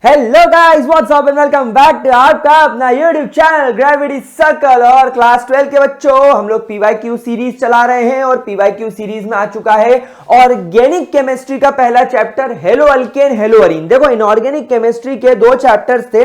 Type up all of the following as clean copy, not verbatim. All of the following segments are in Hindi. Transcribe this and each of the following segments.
Hello guys, what's up and welcome back to आपका अपना यूट्यूब चैनल ग्रेविटी सर्कल। और क्लास 12 के बच्चों, हम लोग पीवाईक्यू सीरीज चला रहे हैं और पीवाईक्यू सीरीज में आ चुका है ऑर्गेनिक केमिस्ट्री का पहला chapter hello alkane hello Areen. देखो, इनऑर्गेनिक केमिस्ट्री के दो चैप्टर्स थे,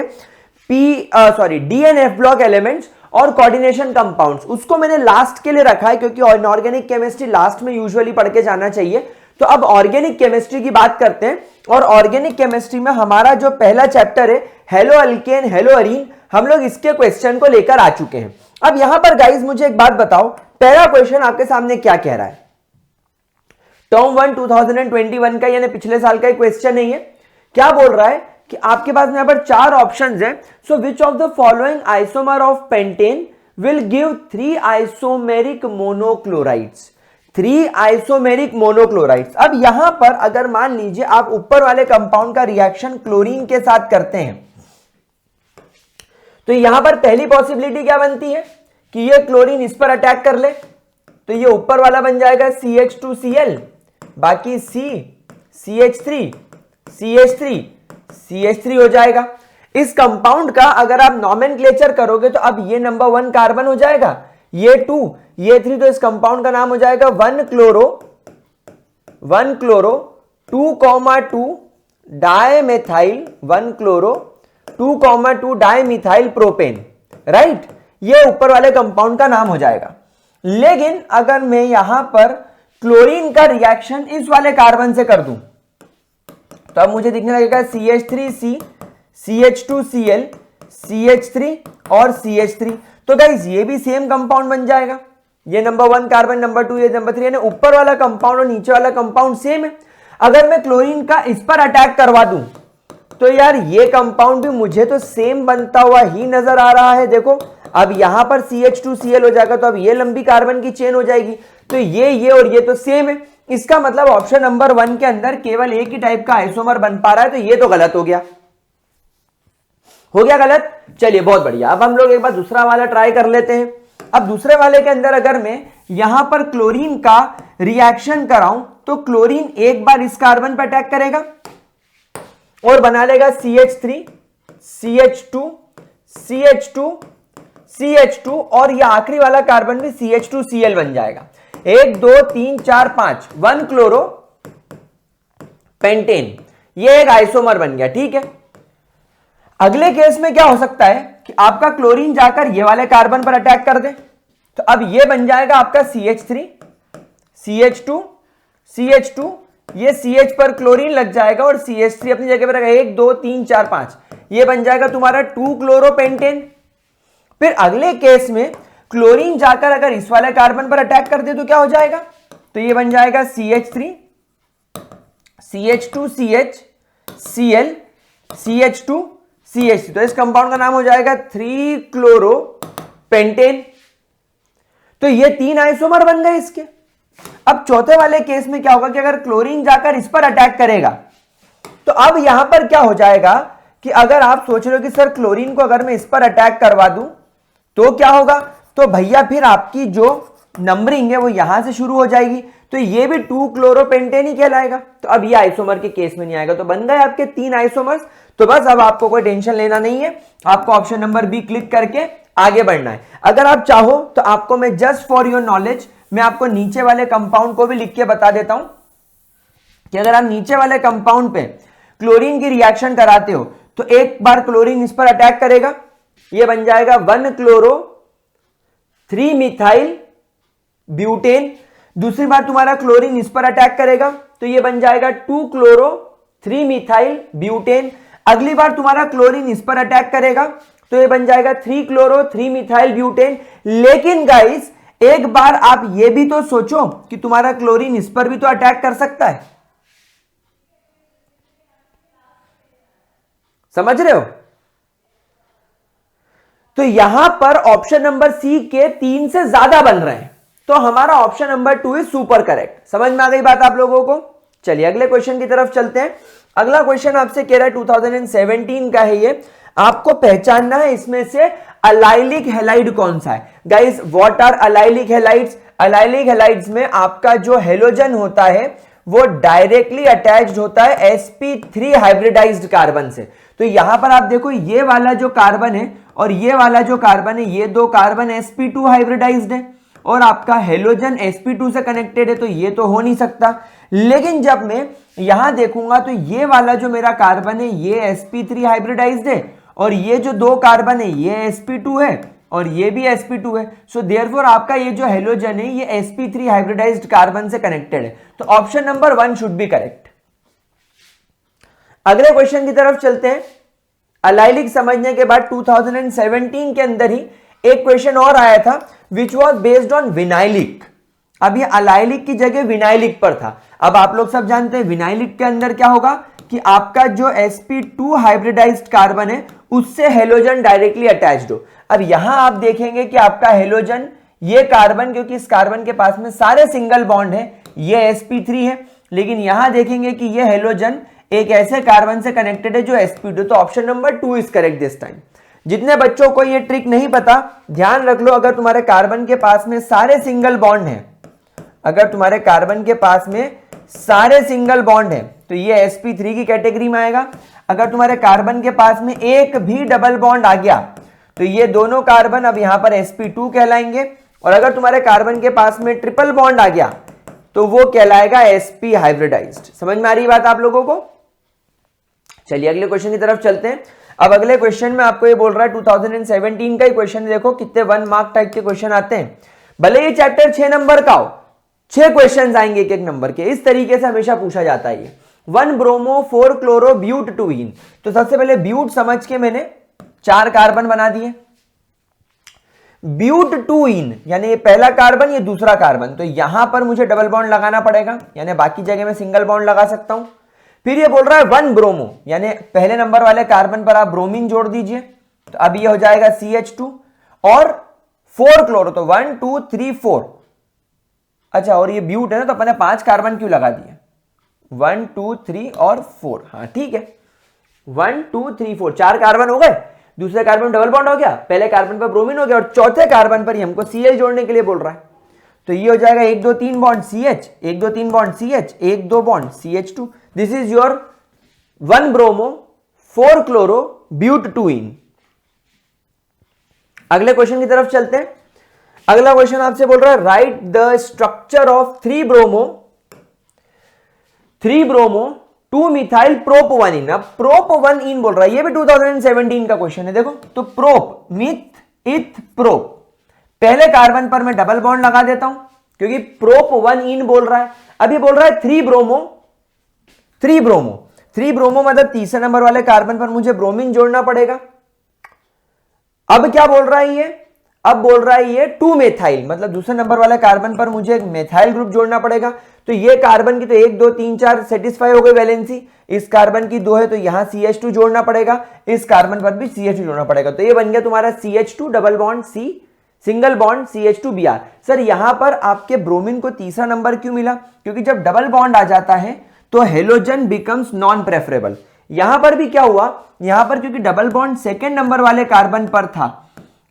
डीएनएफ ब्लॉक एलिमेंट्स और कोऑर्डिनेशन कंपाउंड्स। उसको मैंने लास्ट के लिए रखा है क्योंकि इनऑर्गेनिक केमिस्ट्री लास्ट में यूजुअली पढ़ के जाना चाहिए। तो अब ऑर्गेनिक केमिस्ट्री की बात करते हैं और ऑर्गेनिक केमिस्ट्री में हमारा जो पहला चैप्टर है हेलो अल्केन हेलो अरीन, हम लोग इसके क्वेश्चन को लेकर आ चुके हैं। अब यहां पर गाइस मुझे एक बात बताओ, पहला क्वेश्चन आपके सामने क्या कह रहा है? टर्म 1 2021 का यानी पिछले साल का क्वेश्चन नहीं है। क्या बोल रहा है कि आपके पास यहां पर चार ऑप्शंस हैं। So which of the following isomer of pentane will give 3 isomeric monochlorides. 3 isomeric monochlorides. अब यहां पर अगर मान लीजिए आप ऊपर वाले कंपाउंड का रिएक्शन क्लोरीन के साथ करते हैं तो यहां पर पहली पॉसिबिलिटी क्या बनती है कि ये क्लोरीन इस पर अटैक कर ले, तो ये ऊपर वाला बन जाएगा CH2Cl, बाकी CH3 हो जाएगा। इस कंपाउंड का अगर आप नॉमेनक्लेचर करोगे तो अब ये नंबर 1 कार्बन हो जाएगा, ये 2, ये 3, तो इस कंपाउंड का नाम हो जाएगा 1 chloro 2,2 dimethyl 1 chloro 2,2 dimethyl propane, right. ये ऊपर वाले कंपाउंड का नाम हो जाएगा। लेकिन अगर मैं यहां पर क्लोरीन का रिएक्शन इस वाले कार्बन से कर दूं तो अब मुझे दिखने लगेगा CH3C CH2Cl CH3 और CH3। तो गाइस ये भी सेम कंपाउंड बन जाएगा। ये नंबर 1 कार्बन, नंबर 2, ये नंबर 3, यानी ऊपर वाला कंपाउंड और नीचे वाला कंपाउंड सेम है। अगर मैं क्लोरीन का इस पर अटैक करवा दूं तो यार ये कंपाउंड भी मुझे तो सेम बनता हुआ ही नजर आ रहा है। देखो, अब यहां पर CH2Cl हो जाएगा तो अब ये लंबी कार्बन की चेन हो जाएगी, तो ये और ये तो सेम है। इसका मतलब ऑप्शन नंबर 1 के अंदर केवल एक ही टाइप का आइसोमर बन पा रहा है, तो ये तो गलत हो गया। हो गया गलत। चलिए, बहुत बढ़िया। अब हम लोग एक बार दूसरा वाला ट्राई कर लेते हैं। अब दूसरे वाले के अंदर अगर मैं यहां पर क्लोरीन का रिएक्शन कराऊं तो क्लोरीन एक बार इस कार्बन पर अटैक करेगा और बना लेगा CH3 CH2 CH2 CH2 और यह आखिरी वाला कार्बन भी CH2Cl बन जाएगा। 1 2 3 4 5 1 क्लोरो पेंटेन, ये एक आइसोमर बन गया, ठीक है। अगले केस में क्या हो सकता है कि आपका क्लोरीन जाकर ये वाले कार्बन पर अटैक कर दे, तो अब ये बन जाएगा आपका CH3 CH2 ये CH पर क्लोरीन लग जाएगा और CH3 अपनी जगह पर रहेगा। 1 2 3 4 5, ये बन जाएगा तुम्हारा 2 क्लोरोपेंटेन। फिर अगले केस में क्लोरीन जाकर अगर इस वाले कार्बन पर अटैक कर दे तो क्या हो जाएगा, तो ये बन जाएगा CH3 CH2CH Cl CH2 CH3, तो इस कंपाउंड का नाम हो जाएगा 3 क्लोरोपेंटेन। तो ये 3 आइसोमर बन गए इसके। अब चौथे वाले केस में क्या होगा कि अगर क्लोरीन जाकर इस पर अटैक करेगा तो अब यहां पर क्या हो जाएगा कि अगर आप सोच रहे हो कि सर क्लोरीन को अगर मैं इस पर अटैक करवा दूं तो क्या होगा, तो भैया फिर आपकी जो नंबरिंग है वो यहां से शुरू हो जाएगी, तो ये भी 2 क्लोरोपेंटेन ही कहलाएगा। तो अब ये आइसोमर के केस में नहीं आएगा। तो बन गए आपके 3 आइसोमर्स। तो बस अब आपको कोई टेंशन लेना नहीं है, आपको ऑप्शन नंबर बी क्लिक करके आगे बढ़ना है। अगर आप चाहो तो आपको मैं जस्ट फॉर योर नॉलेज मैं आपको नीचे वाले कंपाउंड को भी लिख के बता देता हूं कि अगर आप नीचे वाले कंपाउंड पे क्लोरीन की रिएक्शन कराते हो तो एक बार क्लोरीन इस पर अटैक करेगा, ये बन जाएगा 1 क्लोरो 3 मिथाइल ब्यूटेन। दूसरी बार तुम्हारा क्लोरीन इस पर अटैक करेगा तो ये बन जाएगा 2 क्लोरो 3 मिथाइल ब्यूटेन। अगली बार तुम्हारा क्लोरीन इस पर अटैक करेगा तो ये बन जाएगा 3 क्लोरो 3 मिथाइल ब्यूटेन। लेकिन गाइस एक बार आप ये भी तो सोचो कि तुम्हारा क्लोरीन इस पर भी तो अटैक कर सकता है, समझ रहे हो। तो यहां पर ऑप्शन नंबर सी के 3 से ज्यादा बन रहे हैं, तो हमारा option number 2 is super correct. समझ में आ गई बात आप लोगों को। चलिए अगले क्वेश्चन की तरफ चलते हैं। अगला क्वेश्चन आपसे कह रहा है 2017 का है ये, आपको पहचानना है इसमें से अलाइलिक हैलाइड कौन सा है। Guys what are allylic halides? Allylic halides में आपका जो हेलोजन होता है वो डायरेक्टली अटैच्ड होता है sp3 हाइब्रिडाइज्ड कार्बन से। तो यहां पर आप देखो ये वाला जो कार्बन है और ये वाला जो कार्बन है, ये दो कार्बन sp2 हाइब्रिडाइज्ड है और आपका हेलोजन sp2 से कनेक्टेड है, तो ये तो हो नहीं सकता। लेकिन जब मैं यहां देखूंगा तो ये वाला जो मेरा कार्बन है ये sp3 हाइब्रिडाइज्ड है और ये जो दो कार्बन है ये sp2 है और ये भी sp2 है। सो देयरफॉर आपका ये जो हेलोजन है ये sp3 हाइब्रिडाइज्ड कार्बन से कनेक्टेड है। तो option number 1 should be correct. अगले क्वेश्चन की तरफ चलते हैं। अलाइलिक समझने के बाद 2017 के अंदर ही एक क्वेश्चन और आया था which was based on vinylic. अब ये अलाइलिक की जगह विनाइलिक पर था। अब आप लोग सब जानते हैं विनाइलिक के अंदर क्या होगा कि आपका जो sp2 हाइब्रिडाइज्ड कार्बन है उससे हेलोजन डायरेक्टली अटैच्ड हो। अब यहां आप देखेंगे कि आपका हेलोजन ये कार्बन, क्योंकि इस कार्बन के पास में सारे सिंगल बॉन्ड है, ये sp3 है, लेकिन यहां देखेंगे कि ये हेलोजन एक ऐसे कार्बन से कनेक्टेड है जो sp2। तो option number 2 is correct this time. जितने बच्चों को ये ट्रिक नहीं पता ध्यान रख लो, अगर तुम्हारे कार्बन के पास में सारे सिंगल बॉन्ड हैं, अगर तुम्हारे कार्बन के पास में सारे सिंगल बॉन्ड हैं तो ये sp3 की कैटेगरी में आएगा। अगर तुम्हारे कार्बन के पास में एक भी डबल बॉन्ड आ गया तो ये दोनों कार्बन अब यहां पर sp2 कहलाएंगे और अगर तुम्हारे कार्बन के पास में ट्रिपल बॉन्ड आ गया तो वो कहलाएगा sp हाइब्रिडाइज्ड। समझ में आ रही बात आप लोगों को? चलिए अगले क्वेश्चन की तरफ चलते हैं। अब अगले क्वेश्चन में आपको ये बोल रहा है 2017 का ही क्वेश्चन, देखो कितने 1 मार्क टाइप के क्वेश्चन आते हैं। भले ये चैप्टर 6 नंबर का हो, 6 क्वेश्चन आएंगे एक एक नंबर के, इस तरीके से हमेशा पूछा जाता है ये। 1 ब्रोमो 4 क्लोरो ब्यूट 2 इन। तो सबसे पहले ब्यूट समझ के मैंने 4 कार्बन बना दिए। ब्यूट 2 इन यानी ये पहला कार्बन ये दूसरा कार्बन, तो यहां पर मुझे डबल बॉन्ड लगाना पड़ेगा, यानी बाकी जगह में सिंगल बॉन्ड लगा सकता हूं। फिर ये बोल रहा है 1 ब्रोमो यानी पहले नंबर वाले कार्बन पर आप ब्रोमीन जोड़ दीजिए, तो अब ये हो जाएगा CH2 और 4 क्लोरो, तो 1 2 3 4। अच्छा और ये ब्यूट है ना, तो अपने 5 कार्बन क्यों लगा दिए? 1 2 3 और 4। हाँ ठीक है, 1 2 3 4 4 कार्बन हो गए। दूसरे कार्बन डबल बॉन्ड हो गया, पहले कार्बन पर ब्रोमीन हो गया और चौथे कार्बन पर ही हमको Cl जोड़ने के लिए बोल रहा है। तो ये हो जाएगा 1 2 3 bond CH, 1 2 3 bond CH, 1 2 bond CH2। This is your 1 bromo 4 chloro but 2 ene. अगले क्वेश्चन की तरफ चलते हैं। अगला क्वेश्चन आपसे बोल रहा है right the structure of 3 bromo 2 methyl prop 1 इन। अब प्रोप 1 इन बोल रहा है, ये भी 2017 का क्वेश्चन है। देखो तो प्रोप मिथ इथ प्रोप, पहले कार्बन पर मैं डबल बॉन्ड लगा देता हूं क्योंकि प्रोप 1 इन बोल रहा है। अभी बोल रहा है 3 ब्रोमो मतलब तीसरे नंबर वाले कार्बन पर मुझे ब्रोमीन जोड़ना पड़ेगा। अब क्या बोल रहा है ये? अब बोल रहा है ये 2 मेथाइल मतलब दूसरे नंबर वाले कार्बन पर मुझे एक मेथाइल ग्रुप जोड़ना पड़ेगा। तो ये कार्बन की तो 1 2 3 4 सेटिस्फाई हो गई वैलेंसी, इस कार्बन की 2 है तो यहां CH2 जोड़ना पड़ेगा, इस कार्बन पर भी CH2 जोड़ना पड़ेगा। तो ये बन गया तुम्हारा CH2 double bond C single bond CH2Br। Sir यहां पर आपके ब्रोमीन को तीसरा नंबर क्यों मिला? क्योंकि जब डबल बॉन्ड आ जाता है तो हेलोजन बिकम्स नॉन प्रेफरेबल। यहां पर भी क्या हुआ, यहां पर क्योंकि डबल बॉन्ड सेकेंड नंबर वाले कार्बन पर था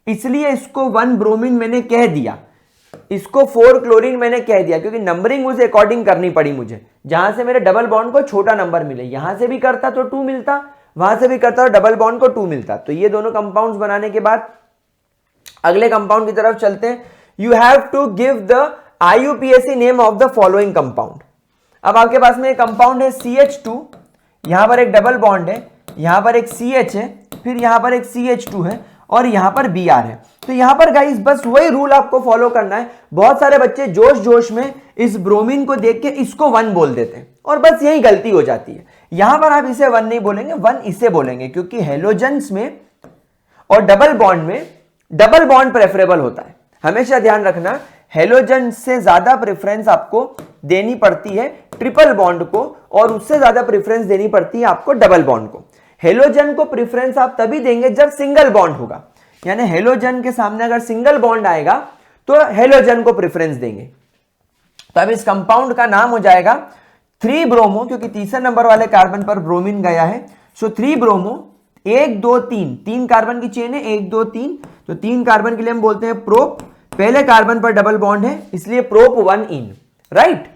इसलिए इसको 1 ब्रोमीन मैंने कह दिया, इसको 4 क्लोरीन मैंने कह दिया, क्योंकि नंबरिंग उस अकॉर्डिंग करनी पड़ी मुझे, जहां से मेरे डबल बॉन्ड को छोटा नंबर मिले। यहां से भी करता तो 2 मिलता, वहां से भी करता तो डबल बॉन्ड को 2 मिलता। तो ये दोनों कंपाउंड्स बनाने के बाद अगले कंपाउंड की तरफ चलते हैं। You have to give the IUPAC name of the following compound. अब आपके पास में एक कंपाउंड है CH2, यहां पर एक डबल बॉन्ड है, यहां पर एक CH है, फिर यहां पर एक CH2 है और यहां पर Br है। तो यहां पर गाइस बस वही रूल आपको फॉलो करना है। बहुत सारे बच्चे जोश जोश में इस ब्रोमीन को देख के इसको 1 बोल देते हैं और बस यही गलती हो जाती है। यहां पर आप इसे 1 नहीं बोलेंगे, 1 इसे बोलेंगे, क्योंकि हेलोजेंस में और डबल बॉन्ड में डबल बॉन्ड प्रेफरेबल होता है। हमेशा ध्यान रखना, हेलोजन से ज्यादा प्रेफरेंस आपको देनी पड़ती है ट्रिपल बॉन्ड को और उससे ज्यादा प्रेफरेंस देनी पड़ती है आपको डबल बॉन्ड को। हेलोजन को प्रेफरेंस आप तभी देंगे जब सिंगल बॉन्ड होगा, यानी हेलोजन के सामने अगर सिंगल बॉन्ड आएगा तो हेलोजन को प्रेफरेंस देंगे। तो अब इस कंपाउंड का नाम हो जाएगा 3 ब्रोमो, क्योंकि तीसरे नंबर वाले कार्बन पर ब्रोमीन गया है। सो 3 ब्रोमो 1 2 3, 3 कार्बन की चेन है, 1 2 3, तो 3 कार्बन के लिए हम बोलते हैं प्रोप। पहले कार्बन पर डबल बॉन्ड है इसलिए प्रोप 1 इन, राइट।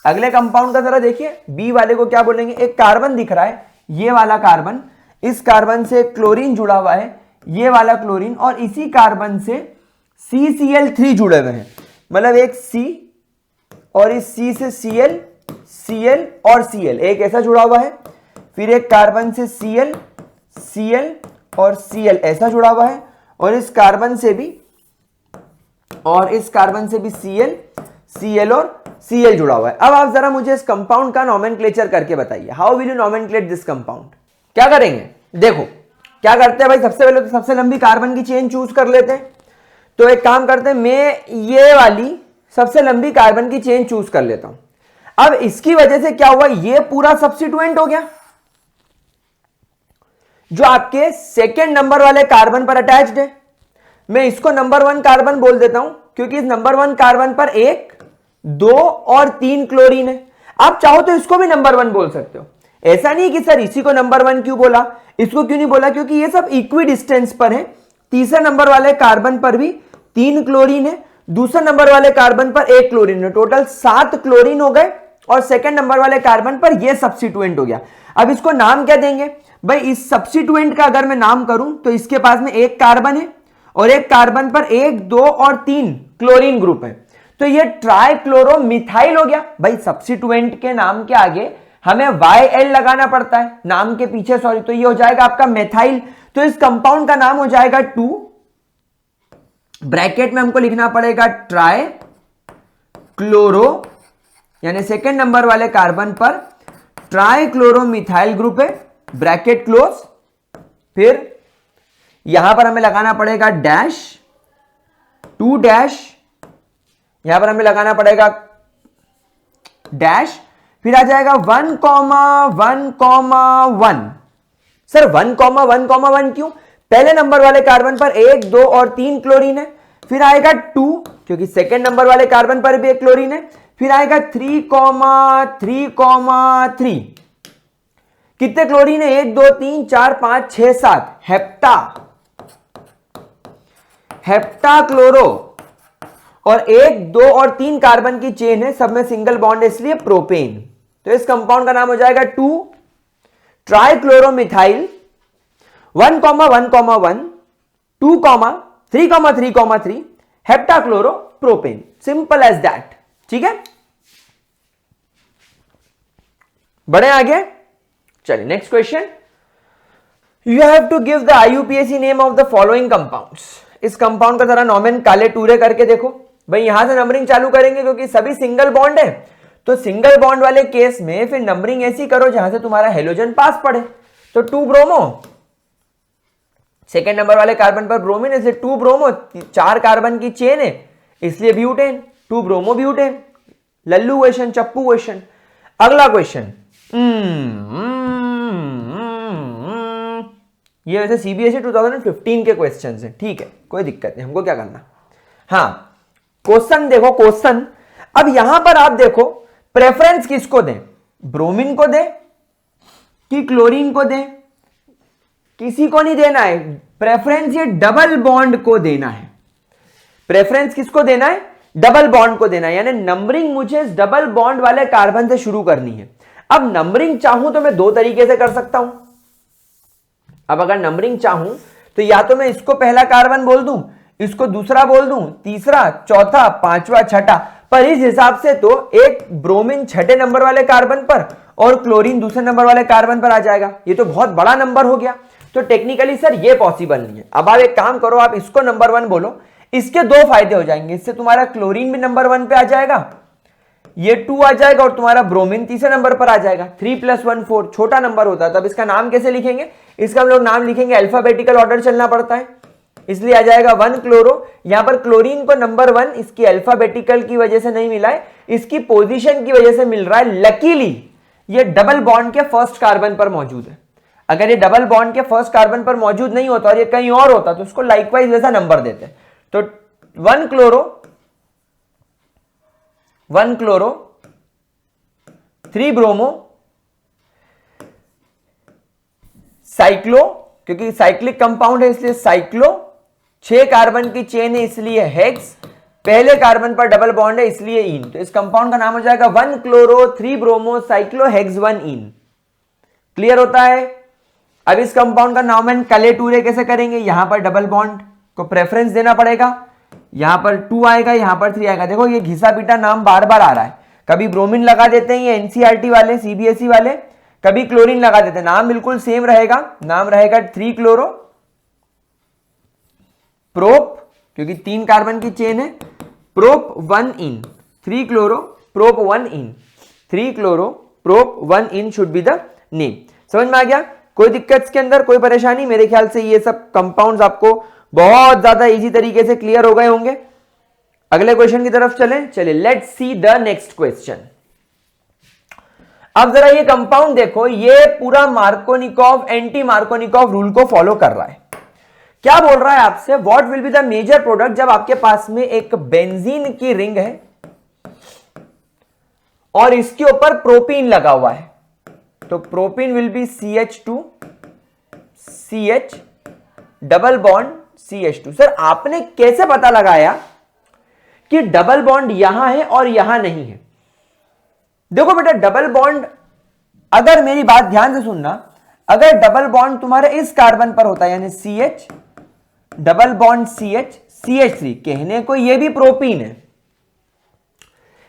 अगले कंपाउंड का जरा देखिए, बी वाले को क्या बोलेंगे, एक कार्बन दिख रहा है, ये वाला कार्बन, इस कार्बन से क्लोरीन जुड़ा हुआ है, ये वाला क्लोरीन, और इसी कार्बन से CCl3 जुड़े हुए हैं, मतलब एक C और इस C से Cl और Cl एक ऐसा जुड़ा हुआ है, फिर एक कार्बन से Cl और Cl ऐसा जुड़ा हुआ है, और इस कार्बन से भी Cl और Cl जुड़ा हुआ है। अब आप जरा मुझे इस कंपाउंड का नोमेनक्लेचर करके बताइए, how will you nomenclate this compound. क्या करेंगे, देखो क्या करते हैं भाई, सबसे पहले तो सबसे लंबी कार्बन की चेन चूज कर लेते हैं। तो एक काम करते हैं, मैं ये वाली सबसे लंबी कार्बन की चेन चूज कर लेता हूं। अब इसकी वजह से क्या हुआ, ये पूरा सब्स्टिट्यूएंट हो गया जो आपके सेकेंड नंबर वाले कार्बन पर अटैच्ड है। मैं इसको नंबर 1 कार्बन बोल देता हूं, क्योंकि इस नंबर 1 कार्बन पर 1, 2 और 3 क्लोरीन है। आप चाहो तो इसको भी नंबर 1 बोल सकते हो, ऐसा नहीं कि सर इसी को नंबर 1 क्यों बोला, इसको क्यों नहीं बोला, क्योंकि ये सब इक्वी डिस्टेंस पर है। तीसरे नंबर वाले कार्बन पर भी 3 क्लोरीन है, दूसरे नंबर वाले कार्बन पर 1 क्लोरीन है, टोटल 7 क्लोरीन हो गए, और सेकंड नंबर वाले कार्बन पर यह सब्स्टिट्यूएंट हो गया। अब इसको नाम क्या देंगे भाई, इस सब्स्टिट्यूएंट का अगर मैं नाम करूं तो इसके पास में एक कार्बन है और एक कार्बन पर 1, 2 और 3 क्लोरीन ग्रुप है, तो ये ट्राइक्लोरोमिथाइल हो गया। भाई सब्स्टिट्यूएंट के नाम के आगे हमें YL लगाना पड़ता है, नाम के पीछे, सॉरी, तो ये हो जाएगा आपका मेथाइल। तो इस कंपाउंड का नाम हो जाएगा 2, ब्रैकेट में हमको लिखना पड़ेगा ट्राई क्लोरो, यानी सेकेंड नंबर वाले कार्बन पर ट्राइक्लोरोमिथाइल ग्रुप है, ब्रैकेट क्लोज। फिर यहां पर हमें लगाना पड़ेगा डैश, 2 डैश, यहां पर हमें लगाना पड़ेगा डैश, फिर आ जाएगा 1,1,1। सर 1,1,1 क्यों, पहले नंबर वाले कार्बन पर 1, 2 और 3 क्लोरीन है, फिर आएगा 2 क्योंकि सेकेंड नंबर वाले कार्बन पर भी 1 क्लोरीन है, फिर आएगा 3,3,3। कितने क्लोरीन है, 1, 2, 3, 4, 5, 6, 7, हेप्टा क्लोरो, और 1, 2 और 3 कार्बन की चेन है, सब में सिंगल बॉन्ड है इसलिए प्रोपेन। तो इस कंपाउंड का नाम हो जाएगा 2 trichloromethyl 1,1,1, 2,3,3,3 heptachloro propane, simple as that. ठीक है, बढ़े आगे, चलिए next question. You have to give the IUPAC name of the following compounds. इस कंपाउंड का जरा नॉमेन काले टूरे करके देखो भाई, यहां से नंबरिंग चालू करेंगे क्योंकि सभी सिंगल बॉन्ड है, तो सिंगल बॉन्ड वाले केस में फिर नंबरिंग ऐसी करो जहां से तुम्हारा हेलोजन पास पड़े। तो 2 ब्रोमो, सेकेंड नंबर वाले कार्बन पर ब्रोमीन, इसलिए 2 ब्रोमो, 4 कार्बन की चेन है इसलिए butane, 2 bromo butane. Lallu question, चप्पू क्वेश्चन। अगला क्वेश्चन, ये वैसे CBSE 2015 के क्वेश्चन है, ठीक है, कोई दिक्कत नहीं, हमको क्या करना। हाँ, क्वेश्चन देखो, क्वेश्चन अब यहां पर आप देखो, प्रेफरेंस किसको दें, ब्रोमीन को दें कि क्लोरीन को दें, किसी को नहीं देना है प्रेफरेंस, ये डबल बॉन्ड को देना है। प्रेफरेंस किसको देना है, डबल बॉन्ड को देना है, यानी नंबरिंग मुझे इस डबल बॉन्ड वाले कार्बन से शुरू करनी है। अब नंबरिंग चाहूं तो मैं 2 तरीके से कर सकता हूं। अब अगर नंबरिंग चाहूं तो या तो मैं इसको पहला कार्बन बोल दूं, इसको दूसरा बोल दूं, तीसरा, चौथा, पांचवा, छठा, पर इस हिसाब से तो एक ब्रोमीन छठे नंबर वाले कार्बन पर और क्लोरीन दूसरे नंबर वाले कार्बन पर आ जाएगा, ये तो बहुत बड़ा नंबर हो गया। तो टेक्निकली सर ये पॉसिबल नहीं है। अब आप एक काम करो, आप इसको नंबर 1 बोलो, इसके 2 फायदे हो जाएंगे, इससे तुम्हारा क्लोरीन भी नंबर 1 पे आ जाएगा, ये 2 आ जाएगा, और तुम्हारा ब्रोमीन तीसरे नंबर पर आ जाएगा। 3 + 1 4 छोटा नंबर होता है, तब इसका नाम कैसे लिखेंगे, इसका हम लोग नाम लिखेंगे, अल्फाबेटिकल ऑर्डर चलना पड़ता है, इसलिए आ जाएगा 1 क्लोरो। यहां पर क्लोरीन को नंबर 1 इसकी अल्फाबेटिकल की वजह से नहीं मिला है, इसकी पोजीशन की वजह से मिल रहा है। लकीली ये डबल बॉन्ड के फर्स्ट कार्बन पर मौजूद है। अगर ये डबल बॉन्ड के फर्स्ट कार्बन पर मौजूद नहीं होता और ये कहीं और होता तो उसको लाइकवाइज वैसा नंबर देते। तो 1 क्लोरो 3 ब्रोमो, साइक्लो, क्योंकि साइक्लिक कंपाउंड है इसलिए साइक्लो, 6 कार्बन की चेन है इसलिए हेक्स, पहले कार्बन पर डबल बॉन्ड है इसलिए इन, तो इस कंपाउंड का नाम हो जाएगा 1 क्लोरो 3 ब्रोमो साइक्लोहेक्स 1 इन। क्लियर होता है। अब इस कंपाउंड का नाम कले टूरे कैसे करेंगे, यहां पर डबल बॉन्ड को प्रेफरेंस देना पड़ेगा, यहां पर 2 आएगा, यहां पर 3 आएगा। देखो ये घिसा पीटा नाम बार बार आ रहा है, कभी ब्रोमीन लगा देते हैं ये एनसीईआरटी वाले सीबीएसई वाले, कभी क्लोरीन लगा देते हैं, नाम बिल्कुल सेम रहेगा, नाम रहेगा 3 क्लोरो प्रोप, क्योंकि 3 कार्बन की चेन है, prop 1 in, 3 chloro prop 1 in, 3 chloro prop 1 in should be the name. समझ में आ गया, कोई दिक्कत इसके अंदर, कोई परेशानी? मेरे ख्याल से ये सब कंपाउंड्स आपको बहुत ज्यादा इजी तरीके से क्लियर हो गए होंगे। अगले क्वेश्चन की तरफ चलें। चलिए let's see the next question. अब जरा ये कंपाउंड देखो, ये पूरा मार्कोनिकॉव एंटी मार्कोनिकॉव रूल को फॉलो कर रहा है। क्या बोल रहा है आपसे, what will be the major product, जब आपके पास में एक बेंजीन की रिंग है और इसके ऊपर प्रोपीन लगा हुआ है, तो propene will be CH2 CH double bond CH2। Sir आपने कैसे पता लगाया कि डबल बॉन्ड यहां है और यहां नहीं है? देखो बेटा, डबल बॉन्ड, अगर मेरी बात ध्यान से सुनना, अगर डबल बॉन्ड तुम्हारे इस कार्बन पर होता है यानी CH double bond CH CH3, कहने को ये भी प्रोपीन है,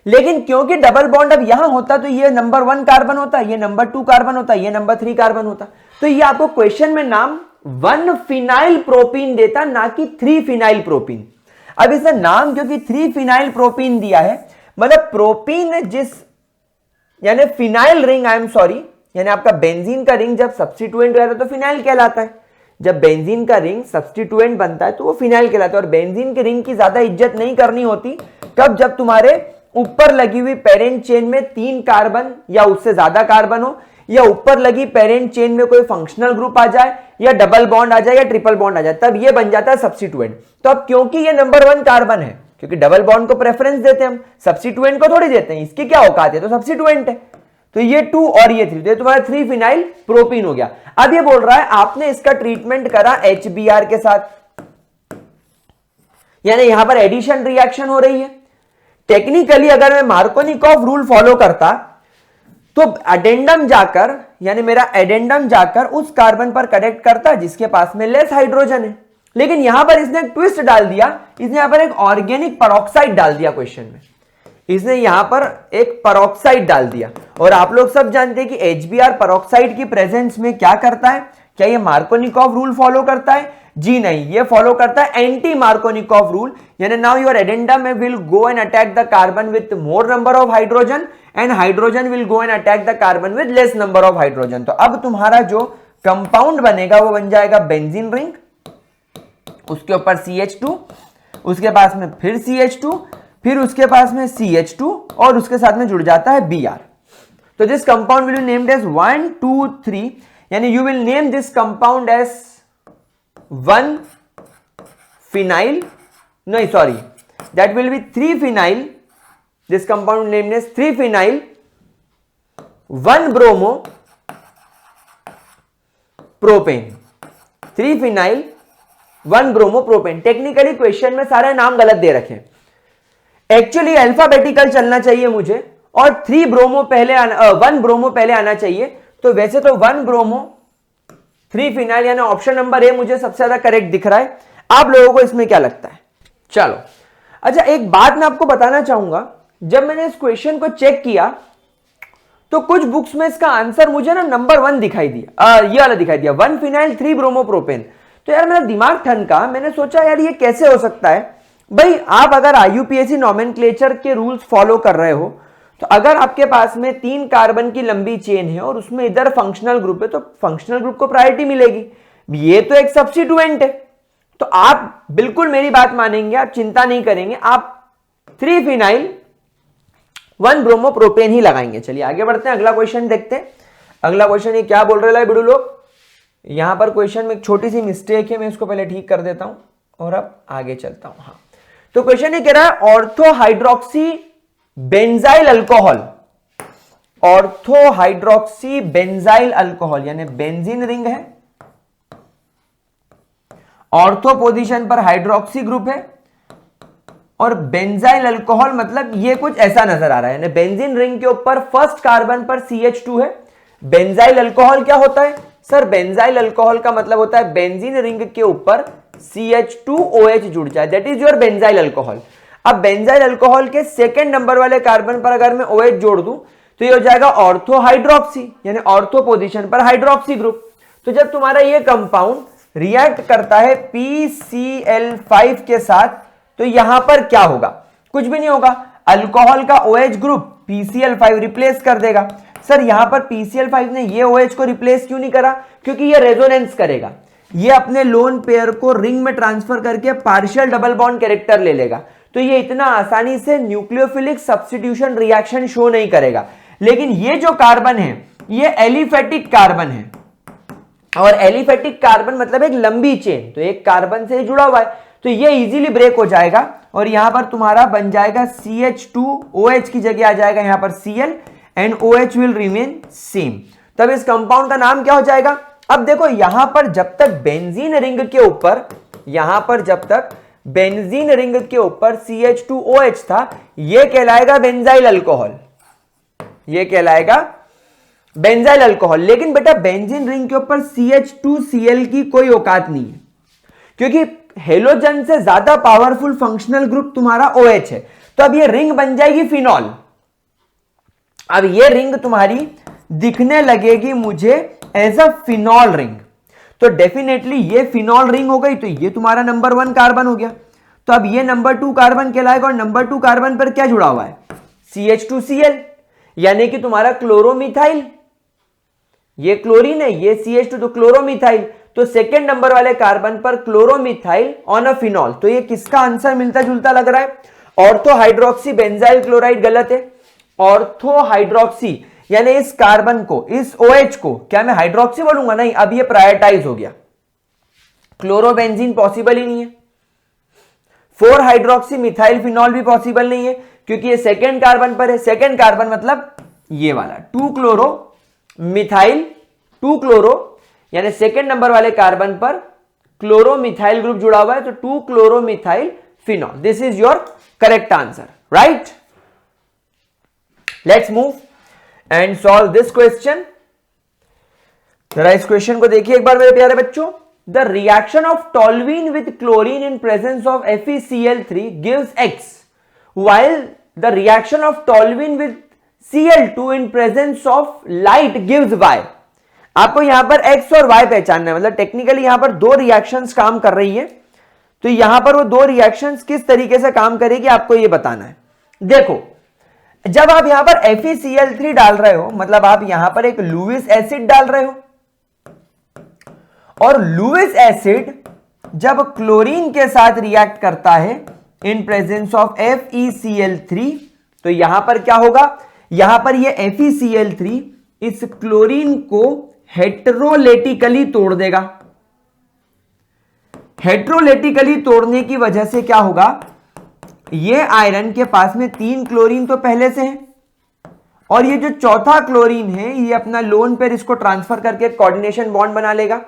लेकिन क्योंकि डबल बॉन्ड अब यहां होता तो ये नंबर 1 कार्बन होता, ये नंबर 2 कार्बन होता, ये नंबर 3 कार्बन होता, तो ये आपको क्वेश्चन में नाम 1 फिनाइल प्रोपीन देता, ना कि 3 फिनाइल प्रोपीन। अब इसने नाम क्योंकि 3 फिनाइल प्रोपीन दिया है, मतलब प्रोपीन जिस, यानी phenyl ring, I am sorry, यानी आपका बेंजीन का रिंग जब सब्स्टिट्यूएंट हो जाता है तो फिनाइल कहलाता है, जब बेंजीन का रिंग सब्स्टिट्यूएंट बनता है तो वो फिनाइल कहलाता है। और बेंजीन के रिंग की ज्यादा इज्जत नहीं करनी होती, कब, जब तुम्हारे ऊपर लगी हुई पेरेंट चेन में 3 कार्बन या उससे ज्यादा कार्बन हो, या ऊपर लगी पेरेंट चेन में कोई फंक्शनल ग्रुप आ जाए, या डबल बॉन्ड आ जाए, या ट्रिपल बॉन्ड आ जाए, तब ये बन जाता है सब्स्टिट्यूएंट। तो अब क्योंकि ये नंबर 1 कार्बन है, क्योंकि डबल बॉन्ड को प्रेफरेंस देते हैं हम, सब्स्टिट्यूएंट को थोड़ी देते हैं, इसकी क्या औकात है, तो सब्स्टिट्यूएंट है, तो ये 2 और ये 3, तो ये तुम्हारा 3 फिनाइल प्रोपीन हो गया। अब ये बोल रहा है आपने इसका ट्रीटमेंट करा HBr के साथ, यानी यहां पर एडिशन रिएक्शन हो रही है। टेक्निकली अगर मैं मार्कोनिकॉव रूल फॉलो करता तो एडेंडम जाकर, यानी मेरा एडेंडम जाकर उस कार्बन पर कनेक्ट करता जिसके पास में लेस हाइड्रोजन है, लेकिन यहां पर इसने एक ट्विस्ट डाल दिया, इसने यहां पर एक ऑर्गेनिक पेरोक्साइड डाल दिया क्वेश्चन में, इसने यहां पर एक पेरोक्साइड डाल दिया। और आप लोग सब जानते हैं कि HBr पेरोक्साइड की प्रेजेंस में क्या करता है, क्या ये मार्कोनिकॉव रूल फॉलो करता है? जी नहीं, ये फॉलो करता है एंटी मार्कोनिकॉव रूल, यानी now your addendum will go and attack the carbon with more number of hydrogen and hydrogen will go and attack the carbon with less number of hydrogen. तो अब तुम्हारा जो कंपाउंड बनेगा वो बन जाएगा बेंजीन रिंग, उसके ऊपर CH2, उसके पास में फिर CH2, फिर उसके पास में CH2 और उसके साथ में जुड़ जाता है Br। तो this compound will be named as 1 2 3, यानी you will name this compound as 1 phenyl, नहीं sorry, that will be 3 phenyl, this compound named as 3 phenyl 1 bromo propane, 3 phenyl 1 bromo propane. Technically question में सारे नाम गलत दे रखे, एक्चुअली अल्फाबेटिकल चलना चाहिए मुझे और 3 ब्रोमो पहले 1 ब्रोमो पहले आना चाहिए। तो वैसे तो 1 ब्रोमो 3 फिनाइल, यानी ऑप्शन नंबर ए मुझे सबसे ज्यादा करेक्ट दिख रहा है। आप लोगों को इसमें क्या लगता है? चलो अच्छा, एक बात मैं आपको बताना चाहूंगा, जब मैंने इस क्वेश्चन को चेक किया तो कुछ बुक्स में इसका आंसर मुझे ना नंबर 1 दिखाई दिया, ये वाला दिखाई दिया, 1 फिनाइल 3 ब्रोमो प्रोपेन। तो यार मेरा दिमाग ठनका, मैंने सोचा यार ये कैसे हो सकता है। भाई आप अगर IUPAC नॉमेनक्लेचर के रूल्स फॉलो कर रहे हो, तो अगर आपके पास में 3 कार्बन की लंबी चेन है और उसमें इधर फंक्शनल ग्रुप है, तो फंक्शनल ग्रुप को प्रायोरिटी मिलेगी। ये तो एक सब्स्टिट्यूएंट है, तो आप बिल्कुल मेरी बात मानेंगे, आप चिंता नहीं करेंगे, आप 3 फिनाइल 1 ब्रोमो प्रोपेन ही लगाएंगे। चलिए आगे बढ़ते हैं, अगला क्वेश्चन देखते हैं। अगला क्वेश्चन ये क्या बोल रहे हैं बिड़ू लोग, यहां पर क्वेश्चन में एक छोटी सी मिस्टेक है, मैं इसको पहले ठीक कर देता हूं और अब आगे चलता हूं। हाँ, तो क्वेश्चन ये कह रहा है ortho hydroxy benzyl alcohol, ortho hydroxy benzyl alcohol, यानी बेंजीन रिंग है, ऑर्थो पोजीशन पर हाइड्रोक्सी ग्रुप है, और बेंजाइल अल्कोहल मतलब ये कुछ ऐसा नजर आ रहा है, बेंजीन रिंग के ऊपर फर्स्ट कार्बन पर CH2 है। बेंजाइल अल्कोहल क्या होता है सर? बेंजाइल अल्कोहल का मतलब होता है बेंजीन रिंग के ऊपर CH2OH जुड़ जाए, that is your benzyl alcohol. अब बेंजाइल अल्कोहल के सेकंड नंबर वाले कार्बन पर अगर मैं OH जोड़ दूं तो ये हो जाएगा ऑर्थो हाइड्रोक्सी, यानी ऑर्थो पोजीशन पर हाइड्रोक्सी ग्रुप। तो जब तुम्हारा ये कंपाउंड रिएक्ट करता है PCl5 के साथ तो यहां पर क्या होगा? कुछ भी नहीं होगा, अल्कोहल का OH ग्रुप PCl5 रिप्लेस कर देगा। सर यहां पर PCl5 ने ये OH को रिप्लेस क्यों नहीं करा? क्योंकि ये रेजोनेंस करेगा, ये अपने लोन पेयर को रिंग में ट्रांसफर करके पार्शियल डबल बॉन्ड कैरेक्टर ले लेगा, तो ये इतना आसानी से न्यूक्लियोफिलिक सब्स्टिट्यूशन रिएक्शन शो नहीं करेगा। लेकिन ये जो कार्बन है ये एलिफेटिक कार्बन है, और एलिफेटिक कार्बन मतलब एक लंबी चेन, तो एक कार्बन से जुड़ा हुआ है, तो ये इजीली ब्रेक हो जाएगा और यहां पर तुम्हारा बन जाएगा CH2OH की जगह आ जाएगा यहां पर Cl and OH will remain same. तब इस कंपाउंड का नाम क्या हो जाएगा? अब देखो यहां पर जब तक बेंजीन रिंग के ऊपर, यहां पर जब तक बेंजीन रिंग के ऊपर CH2OH था, यह कहलाएगा बेंजाइल अल्कोहल, यह कहलाएगा बेंजाइल अल्कोहल। लेकिन बेटा बेंजीन रिंग के ऊपर CH2Cl की कोई औकात नहीं है, क्योंकि हेलोजन से ज्यादा पावरफुल फंक्शनल ग्रुप तुम्हारा OH है। तो अब ये रिंग बन जाएगी फिनॉल। अब ये रिंग तुम्हारी दिखने लगेगी मुझे एज अ फिनॉल रिंग, तो डेफिनेटली ये फिनॉल रिंग हो गई, तो ये तुम्हारा नंबर 1 कार्बन हो गया। तो अब ये नंबर 2 कार्बन कहलाएगा, और नंबर 2 कार्बन पर क्या जुड़ा हुआ है? CH2Cl, यानी कि तुम्हारा क्लोरोमिथाइल। ये क्लोरीन है, ये CH2, तो क्लोरोमिथाइल। तो सेकेंड नंबर वाले कार्बन पर क्लोरोमिथाइल ऑन अ फिनॉल। तो ये किसका आंसर मिलता जुलता लग रहा है? ऑर्थो हाइड्रोक्सी बेंजाइल क्लोराइड गलत है। ऑर्थो हाइड्रोक्सी यानी इस कार्बन को, इस OH को क्या मैं हाइड्रोक्सी बोलूंगा? नहीं, अब ये प्रायोरिटाइज हो गया। क्लोरोबेंजीन पॉसिबल ही नहीं है। 4 हाइड्रोक्सी मिथाइल फिनॉल भी पॉसिबल नहीं है, क्योंकि ये सेकेंड कार्बन पर है। सेकेंड कार्बन मतलब ये वाला 2 क्लोरो मिथाइल, 2 क्लोरो यानी सेकेंड नंबर वाले कार्बन पर क्लोरोमिथाइल ग्रुप जुड़ा हुआ है, तो 2 chloromethyl phenol. This is your correct answer, right? Let's move and solve this question. जरा इस क्वेश्चन को देखिए एक बार मेरे प्यारे बच्चों। The reaction of toluene with chlorine in presence of FeCl3 gives X, while the reaction of toluene with Cl2 in presence of light gives Y। आपको यहां पर X और Y पहचानना है, मतलब टेक्निकली यहां पर 2 रिएक्शंस काम कर रही है, तो यहां पर वो 2 रिएक्शंस किस तरीके से काम करेगी आपको ये बताना है। देखो जब आप यहां पर FeCl3 डाल रहे हो, मतलब आप यहां पर एक लुईस एसिड डाल रहे हो, और लुईस एसिड जब क्लोरीन के साथ रिएक्ट करता है इन प्रेजेंस ऑफ FeCl3, तो यहां पर क्या होगा? यहां पर ये FeCl3 इस क्लोरीन को हेट्रोलेटिकली तोड़ देगा। हेट्रोलेटिकली तोड़ने की वजह से क्या होगा? ये आयरन के पास में 3 क्लोरीन तो पहले से है, और ये जो चौथा क्लोरीन है ये अपना लोन पेयर इसको ट्रांसफर करके कोऑर्डिनेशन बॉन्ड बना लेगा।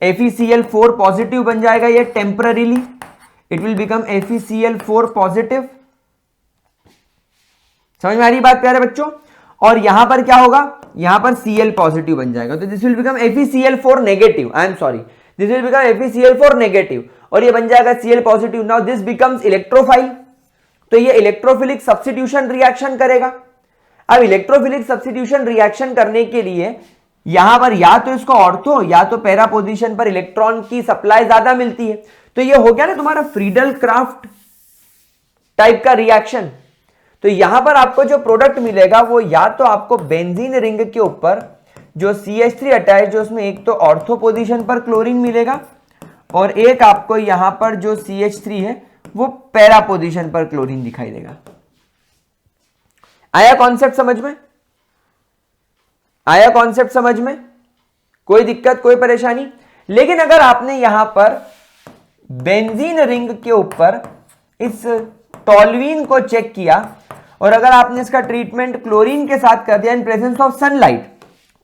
FeCl4 पॉजिटिव बन जाएगा ये temporarily, it will become FeCl4 positive. समझ में आ रही बात प्यारे बच्चों? और यहां पर क्या होगा? यहां पर Cl पॉजिटिव बन जाएगा, तो this will become FeCl4 negative. I am sorry, this will become FeCl4 negative, और ये बन जाएगा Cl positive. Now this becomes electrophile, तो ये इलेक्ट्रोफिलिक सब्स्टिट्यूशन रिएक्शन करेगा। अब इलेक्ट्रोफिलिक सब्स्टिट्यूशन रिएक्शन करने के लिए यहां पर या तो इसको ऑर्थो या तो पैरा पोजीशन पर इलेक्ट्रॉन की सप्लाई ज्यादा मिलती है, तो ये हो गया ना तुम्हारा फ्रीडल क्राफ्ट टाइप का रिएक्शन। तो यहां पर आपको जो प्रोडक्ट मिलेगा वो या तो आपको बेंजीन रिंग के ऊपर जो CH3 अटैच, जो उसमें एक तो ऑर्थो पोजीशन पर क्लोरीन मिलेगा, और एक आपको यहां पर जो CH3 है वो पैरा पोजीशन पर क्लोरीन दिखाई देगा। आया कॉन्सेप्ट समझ में? आया कॉन्सेप्ट समझ में? कोई दिक्कत, कोई परेशानी? लेकिन अगर आपने यहां पर बेंजीन रिंग के ऊपर इस टोल्यूइन को चेक किया, और अगर आपने इसका ट्रीटमेंट क्लोरीन के साथ कर दिया इन प्रेजेंस ऑफ सनलाइट,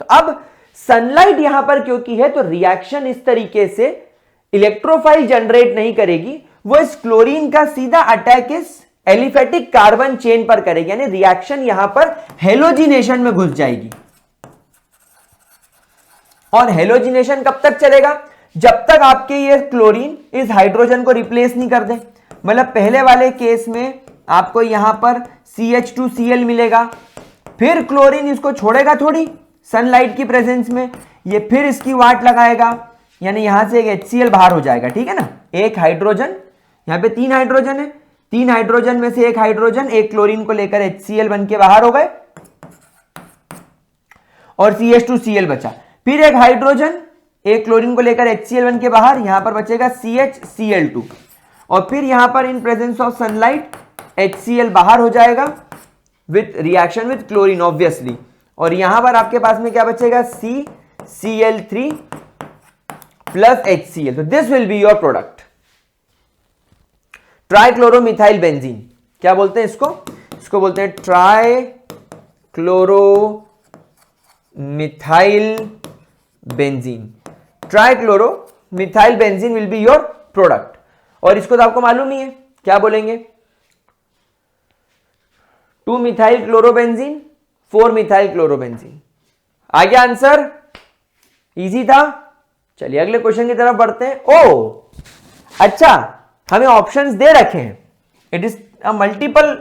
तो अब सनलाइट यहां पर क्योंकि है, तो रिएक्शन इस तरीके से इलेक्ट्रोफाइल जनरेट नहीं करेगी, वो इस क्लोरीन का सीधा अटैक इस एलिफेटिक कार्बन चेन पर करेगी, यानी रिएक्शन यहां पर हेलोजिनेशन में घुस जाएगी। और हेलोजिनेशन कब तक चलेगा? जब तक आपके ये क्लोरीन इस हाइड्रोजन को रिप्लेस नहीं कर दे। मतलब पहले वाले केस में आपको यहां पर CH2Cl मिलेगा, फिर क्लोरीन इसको छोड़ेगा थोड़ी सनलाइट की प्रेजेंस में, ये फिर इसकी वाट लगाएगा, यानी यहां से एक HCl बाहर हो जाएगा, ठीक है ना। एक हाइड्रोजन, यहां पे 3 हाइड्रोजन है, 3 हाइड्रोजन में से एक हाइड्रोजन एक क्लोरीन को लेकर HCl बन के बाहर हो गए और CH2Cl बचा। फिर एक हाइड्रोजन एक क्लोरीन को लेकर HCl बन के बाहर, यहां पर बचेगा CHCl2 और फिर यहां पर in presence of sunlight HCl बाहर हो जाएगा with reaction with chlorine obviously, और यहां पर आपके पास में क्या बचेगा? CCl3 plus HCl। तो this will be your product, trichloromethyl benzene. क्या बोलते हैं इसको? इसको बोलते हैं trichloromethyl benzene. Trichloromethyl benzene will be your product. और इसको तो आपको मालूम ही है, क्या बोलेंगे? 2 मिथाइल क्लोरोबेंजीन 4 मिथाइल क्लोरोबेंजीन। आ गया आंसर? इजी था। चलिए अगले क्वेश्चन की तरफ बढ़ते हैं। ओ अच्छा, हमें ऑप्शंस दे रखे हैं, it is a multiple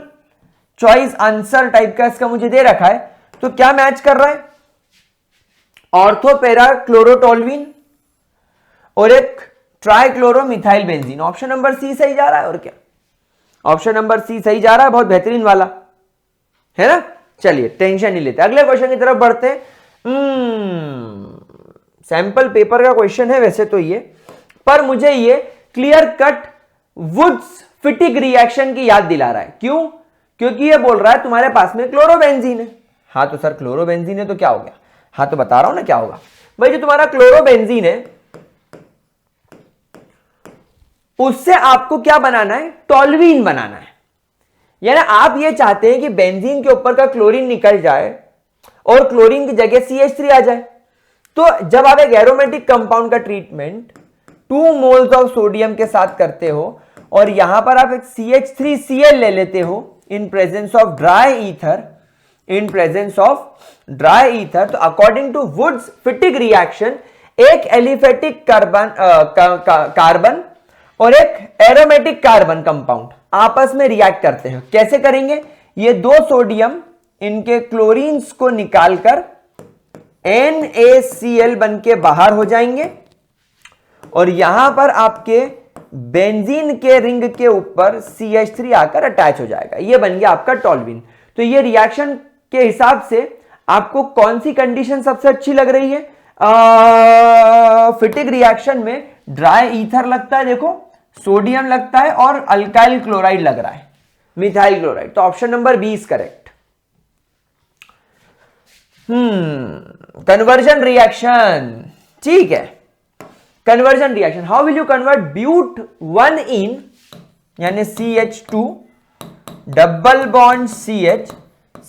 choice answer type का इसका मुझे दे रखा है। तो क्या मैच कर रहा है? ऑर्थो पैरा क्लोरोटोल्विन और एक ट्राइक्लोरोमिथाइल बेंजीन। ऑप्शन नंबर सी सही जा रहा है, और क्या? ऑप्शन नंबर सी सही जा रहा है, बहुत बेहतरीन वाला है ना। चलिए टेंशन नहीं लेते, अगले क्वेश्चन की तरफ बढ़ते हैं। सैंपल पेपर का क्वेश्चन है वैसे तो ये, पर मुझे ये clear cut Wurtz Fittig reaction की याद दिला रहा है। क्यों? क्योंकि ये बोल रहा है तुम्हारे पास में क्लोरोबेंजीन है। हाँ तो सर क्लोरोबेंजीन है तो क्या हो गया? हाँ तो बता रहा हूं ना क्या होगा भाई। जो तुम्हारा क्लोरोबेंजीन है उससे आपको क्या बनाना है? टोल्यूइन बनाना है। यानी आप ये चाहते हैं कि बेंजीन के ऊपर का क्लोरीन निकल जाए और क्लोरीन की जगह CH3 आ जाए। तो जब आप एक एरोमेटिक कंपाउंड का ट्रीटमेंट 2 मोल्स ऑफ सोडियम के साथ करते हो और यहां पर आप एक CH3Cl ले लेते हो in presence of dry ether, in presence of dry ether, तो according to Wurtz Fittig reaction एक एलिफेटिक कार्बन और एक एरोमेटिक कार्बन कंपाउंड आपस में रिएक्ट करते हैं। कैसे करेंगे? ये 2 सोडियम इनके क्लोरीन्स को निकालकर NaCl बन के बाहर हो जाएंगे और यहां पर आपके बेंजीन के रिंग के ऊपर CH3 आकर अटैच हो जाएगा। ये बन गया आपका टोल्यूइन। तो ये रिएक्शन के हिसाब से आपको कौन सी कंडीशन सबसे अच्छी लग रही है? फिटिक रिएक्शन में ड्राई ईथर लगता है, देखो सोडियम लगता है और अल्काइल क्लोराइड लग रहा है, मिथाइल क्लोराइड। तो option number B is correct. Conversion reaction, ठीक है। Conversion reaction, how will you convert but 1 ene यानी CH2 double bond CH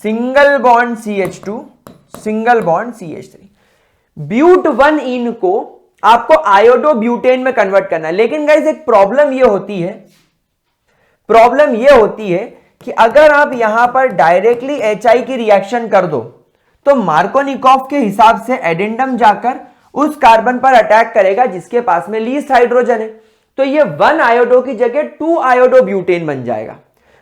single bond CH2 single bond CH3। But 1 ene को आपको आयोडो ब्यूटेन में कन्वर्ट करना है। लेकिन गाइस एक प्रॉब्लम यह होती है कि अगर आप यहां पर डायरेक्टली HI की रिएक्शन कर दो तो मार्कोनिकॉफ के हिसाब से एडेंडम जाकर उस कार्बन पर अटैक करेगा जिसके पास में लीस्ट हाइड्रोजन है। तो ये 1 आयोडो की जगह 2 आयोडो ब्यूटेन बन जाएगा।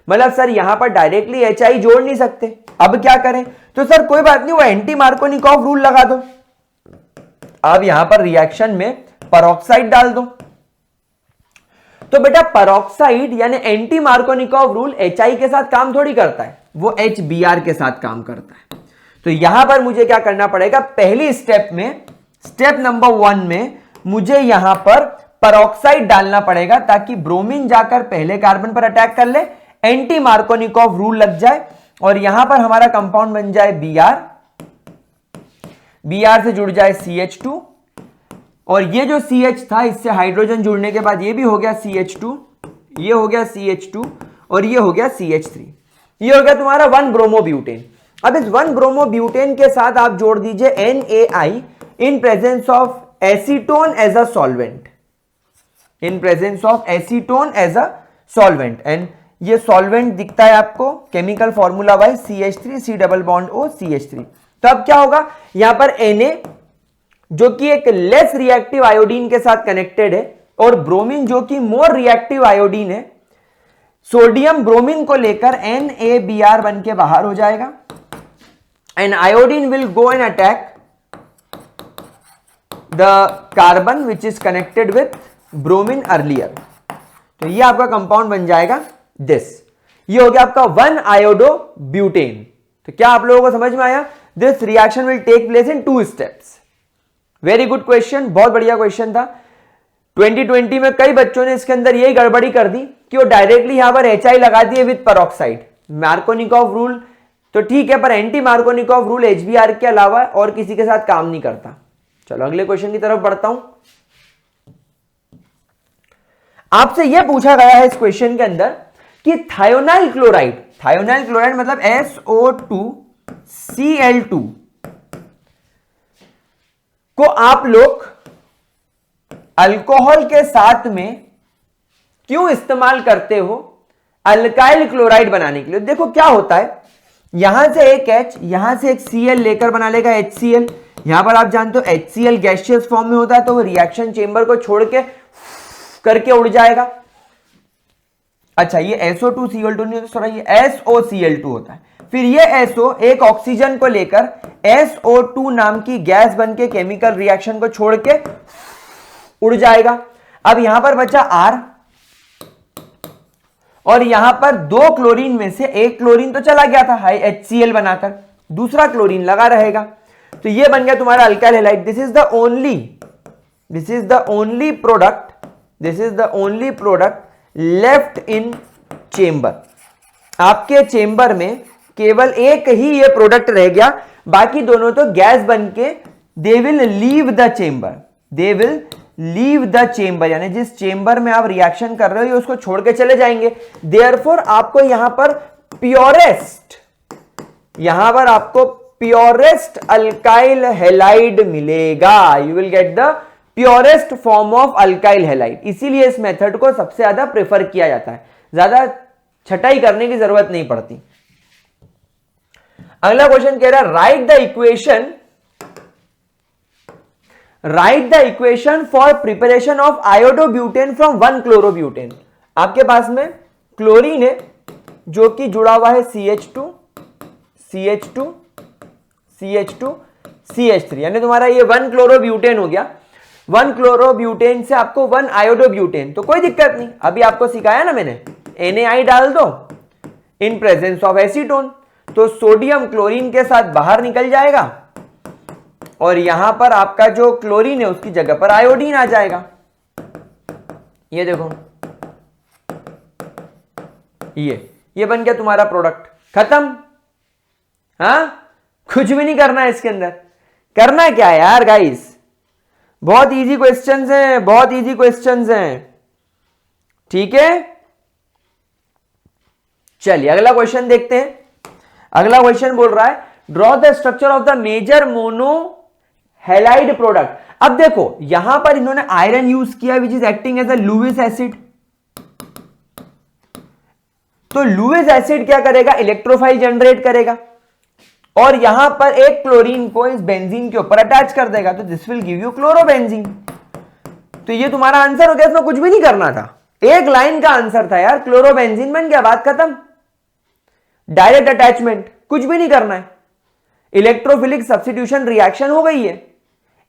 मतलब सर यहां पर डायरेक्टली HI जोड़ नहीं सकते, अब क्या करें? तो सर कोई बात नहीं, वो एंटी मार्कोनिकॉफ रूल लगा दो। अब यहां पर रिएक्शन में पेरोक्साइड डाल दो। तो बेटा पेरोक्साइड यानी एंटी मार्कोनिकॉफ रूल HI के साथ काम थोड़ी करता है, वो HBr के साथ काम करता है। तो यहां पर मुझे क्या करना पड़ेगा? पहली स्टेप में, स्टेप नंबर 1 में मुझे यहां पर पेरोक्साइड डालना पड़ेगा ताकि ब्रोमीन जाकर पहले कार्बन पर अटैक कर ले, एंटी मार्कोनिकॉफ रूल लग जाए और यहां पर हमारा कंपाउंड बन जाए Br, Br से जुड़ जाए CH2 और ये जो CH था इससे हाइड्रोजन जुड़ने के बाद ये भी हो गया CH2, ये हो गया CH2 और ये हो गया CH3। ये हो गया तुम्हारा 1 ब्रोमोब्यूटेन। अब इस 1 ब्रोमोब्यूटेन के साथ आप जोड़ दीजिए NaI in presence of acetone as a solvent, in presence of acetone as a solvent. And ये सॉल्वेंट दिखता है आपको, chemical formula wise CH3 C double bond O CH3। तो अब क्या होगा, यहां पर Na जो कि एक लेस रिएक्टिव आयोडीन के साथ कनेक्टेड है और ब्रोमीन जो कि मोर रिएक्टिव आयोडीन है, सोडियम ब्रोमीन को लेकर NaBr बन के बाहर हो जाएगा and iodine will go and attack the carbon which is connected with bromine earlier. तो ये आपका कंपाउंड बन जाएगा दिस। ये हो गया आपका 1 आयोडो ब्यूटेन। तो क्या आप लोगों को समझ में आया? This reaction will take place in 2 steps. Very good question, बहुत बढ़िया क्वेश्चन था। 2020 में कई बच्चों ने इसके अंदर यही गड़बड़ी कर दी कि वो डायरेक्टली यहां पर HI लगा दिए विद पेरोक्साइड। मार्कोनिकॉव रूल तो ठीक है, पर एंटी मार्कोनिकॉव रूल HBr के अलावा और किसी के साथ काम नहीं करता। चलो अगले क्वेश्चन की तरफ बढ़ता हूं। आपसे यह पूछा गया है इस क्वेश्चन के अंदर कि थायोनाइल क्लोराइड मतलब SO2Cl2 को आप लोग अल्कोहल के साथ में क्यों इस्तेमाल करते हो अल्काइल क्लोराइड बनाने के लिए। देखो क्या होता है, यहां से एक H, यहां से एक Cl लेकर बना लेगा HCl। यहां पर आप जानते हो HCl गैसियस फॉर्म में होता है, तो वो रिएक्शन चेंबर को छोड़ के करके उड़ जाएगा। अच्छा, ये SO2Cl2 नहीं होता, ये SOCl2 होता है। फिर ये SO एक ऑक्सीजन को लेकर SO2 नाम की गैस बन के केमिकल रिएक्शन को छोड़ के उड़ जाएगा। अब यहां पर बचा R और यहां पर 2 क्लोरीन में से एक क्लोरीन तो चला गया था HCl बनाकर, दूसरा क्लोरीन लगा रहेगा। तो ये बन गया तुम्हारा alkyl halide. This is the only product left in chamber. आपके चेंबर में केवल एक ही ये प्रोडक्ट रह गया, बाकी दोनों तो गैस बन के they will leave the chamber, यानी जिस चेंबर में आप रिएक्शन कर रहे हो उसको छोड़ के चले जाएंगे। देयरफॉर आपको यहां पर प्योरेस्ट अल्काइल हैलाइड मिलेगा। You will get the purest form of alkyl halide. इसीलिए इस मेथड को सबसे ज्यादा प्रेफर किया जाता है, ज्यादा छटाई करने की जरूरत नहीं पड़ती। अगला क्वेश्चन कह रहा है right the equation for preparation of iodobutane from 1 chlorobutane. आपके पास में क्लोरीन है जो कि जुड़ा हुआ है CH2 CH3, यानी तुम्हारा ये 1 क्लोरोब्यूटेन हो गया। 1 क्लोरोब्यूटेन से आपको 1 आयोडोब्यूटेन, तो कोई दिक्कत नहीं। अभी आपको सिखाया ना मैंने, NaI डाल दो इन प्रेजेंस ऑफ एसीटोन, तो सोडियम क्लोरीन के साथ बाहर निकल जाएगा और यहां पर आपका जो क्लोरीन है उसकी जगह पर आयोडीन आ जाएगा। ये देखो, ये बन गया तुम्हारा प्रोडक्ट, खत्म। हाँ, कुछ भी नहीं करना है इसके अंदर। करना क्या है यार गाइस, बहुत इजी क्वेश्चंस हैं, ठीक है। चलिए अगला क्वेश्चन देखते हैं। अगला क्वेश्चन बोल रहा है draw the structure of the major mono halide product. अब देखो यहां पर इन्होंने आयरन यूज किया which is acting as a Lewis acid. तो लुईस एसिड क्या करेगा, इलेक्ट्रोफाइल जनरेट करेगा और यहां पर एक क्लोरीन को इस बेंजीन के ऊपर अटैच कर देगा, तो this will give you chlorobenzene. तो ये तुम्हारा आंसर हो गया, इसमें कुछ भी नहीं करना था, एक लाइन का आंसर था यार, क्लोरोबेंजीन बन गया, बात खत्म। डायरेक्ट अटैचमेंट, कुछ भी नहीं करना है। इलेक्ट्रोफिलिक सब्स्टिट्यूशन रिएक्शन हो गई है,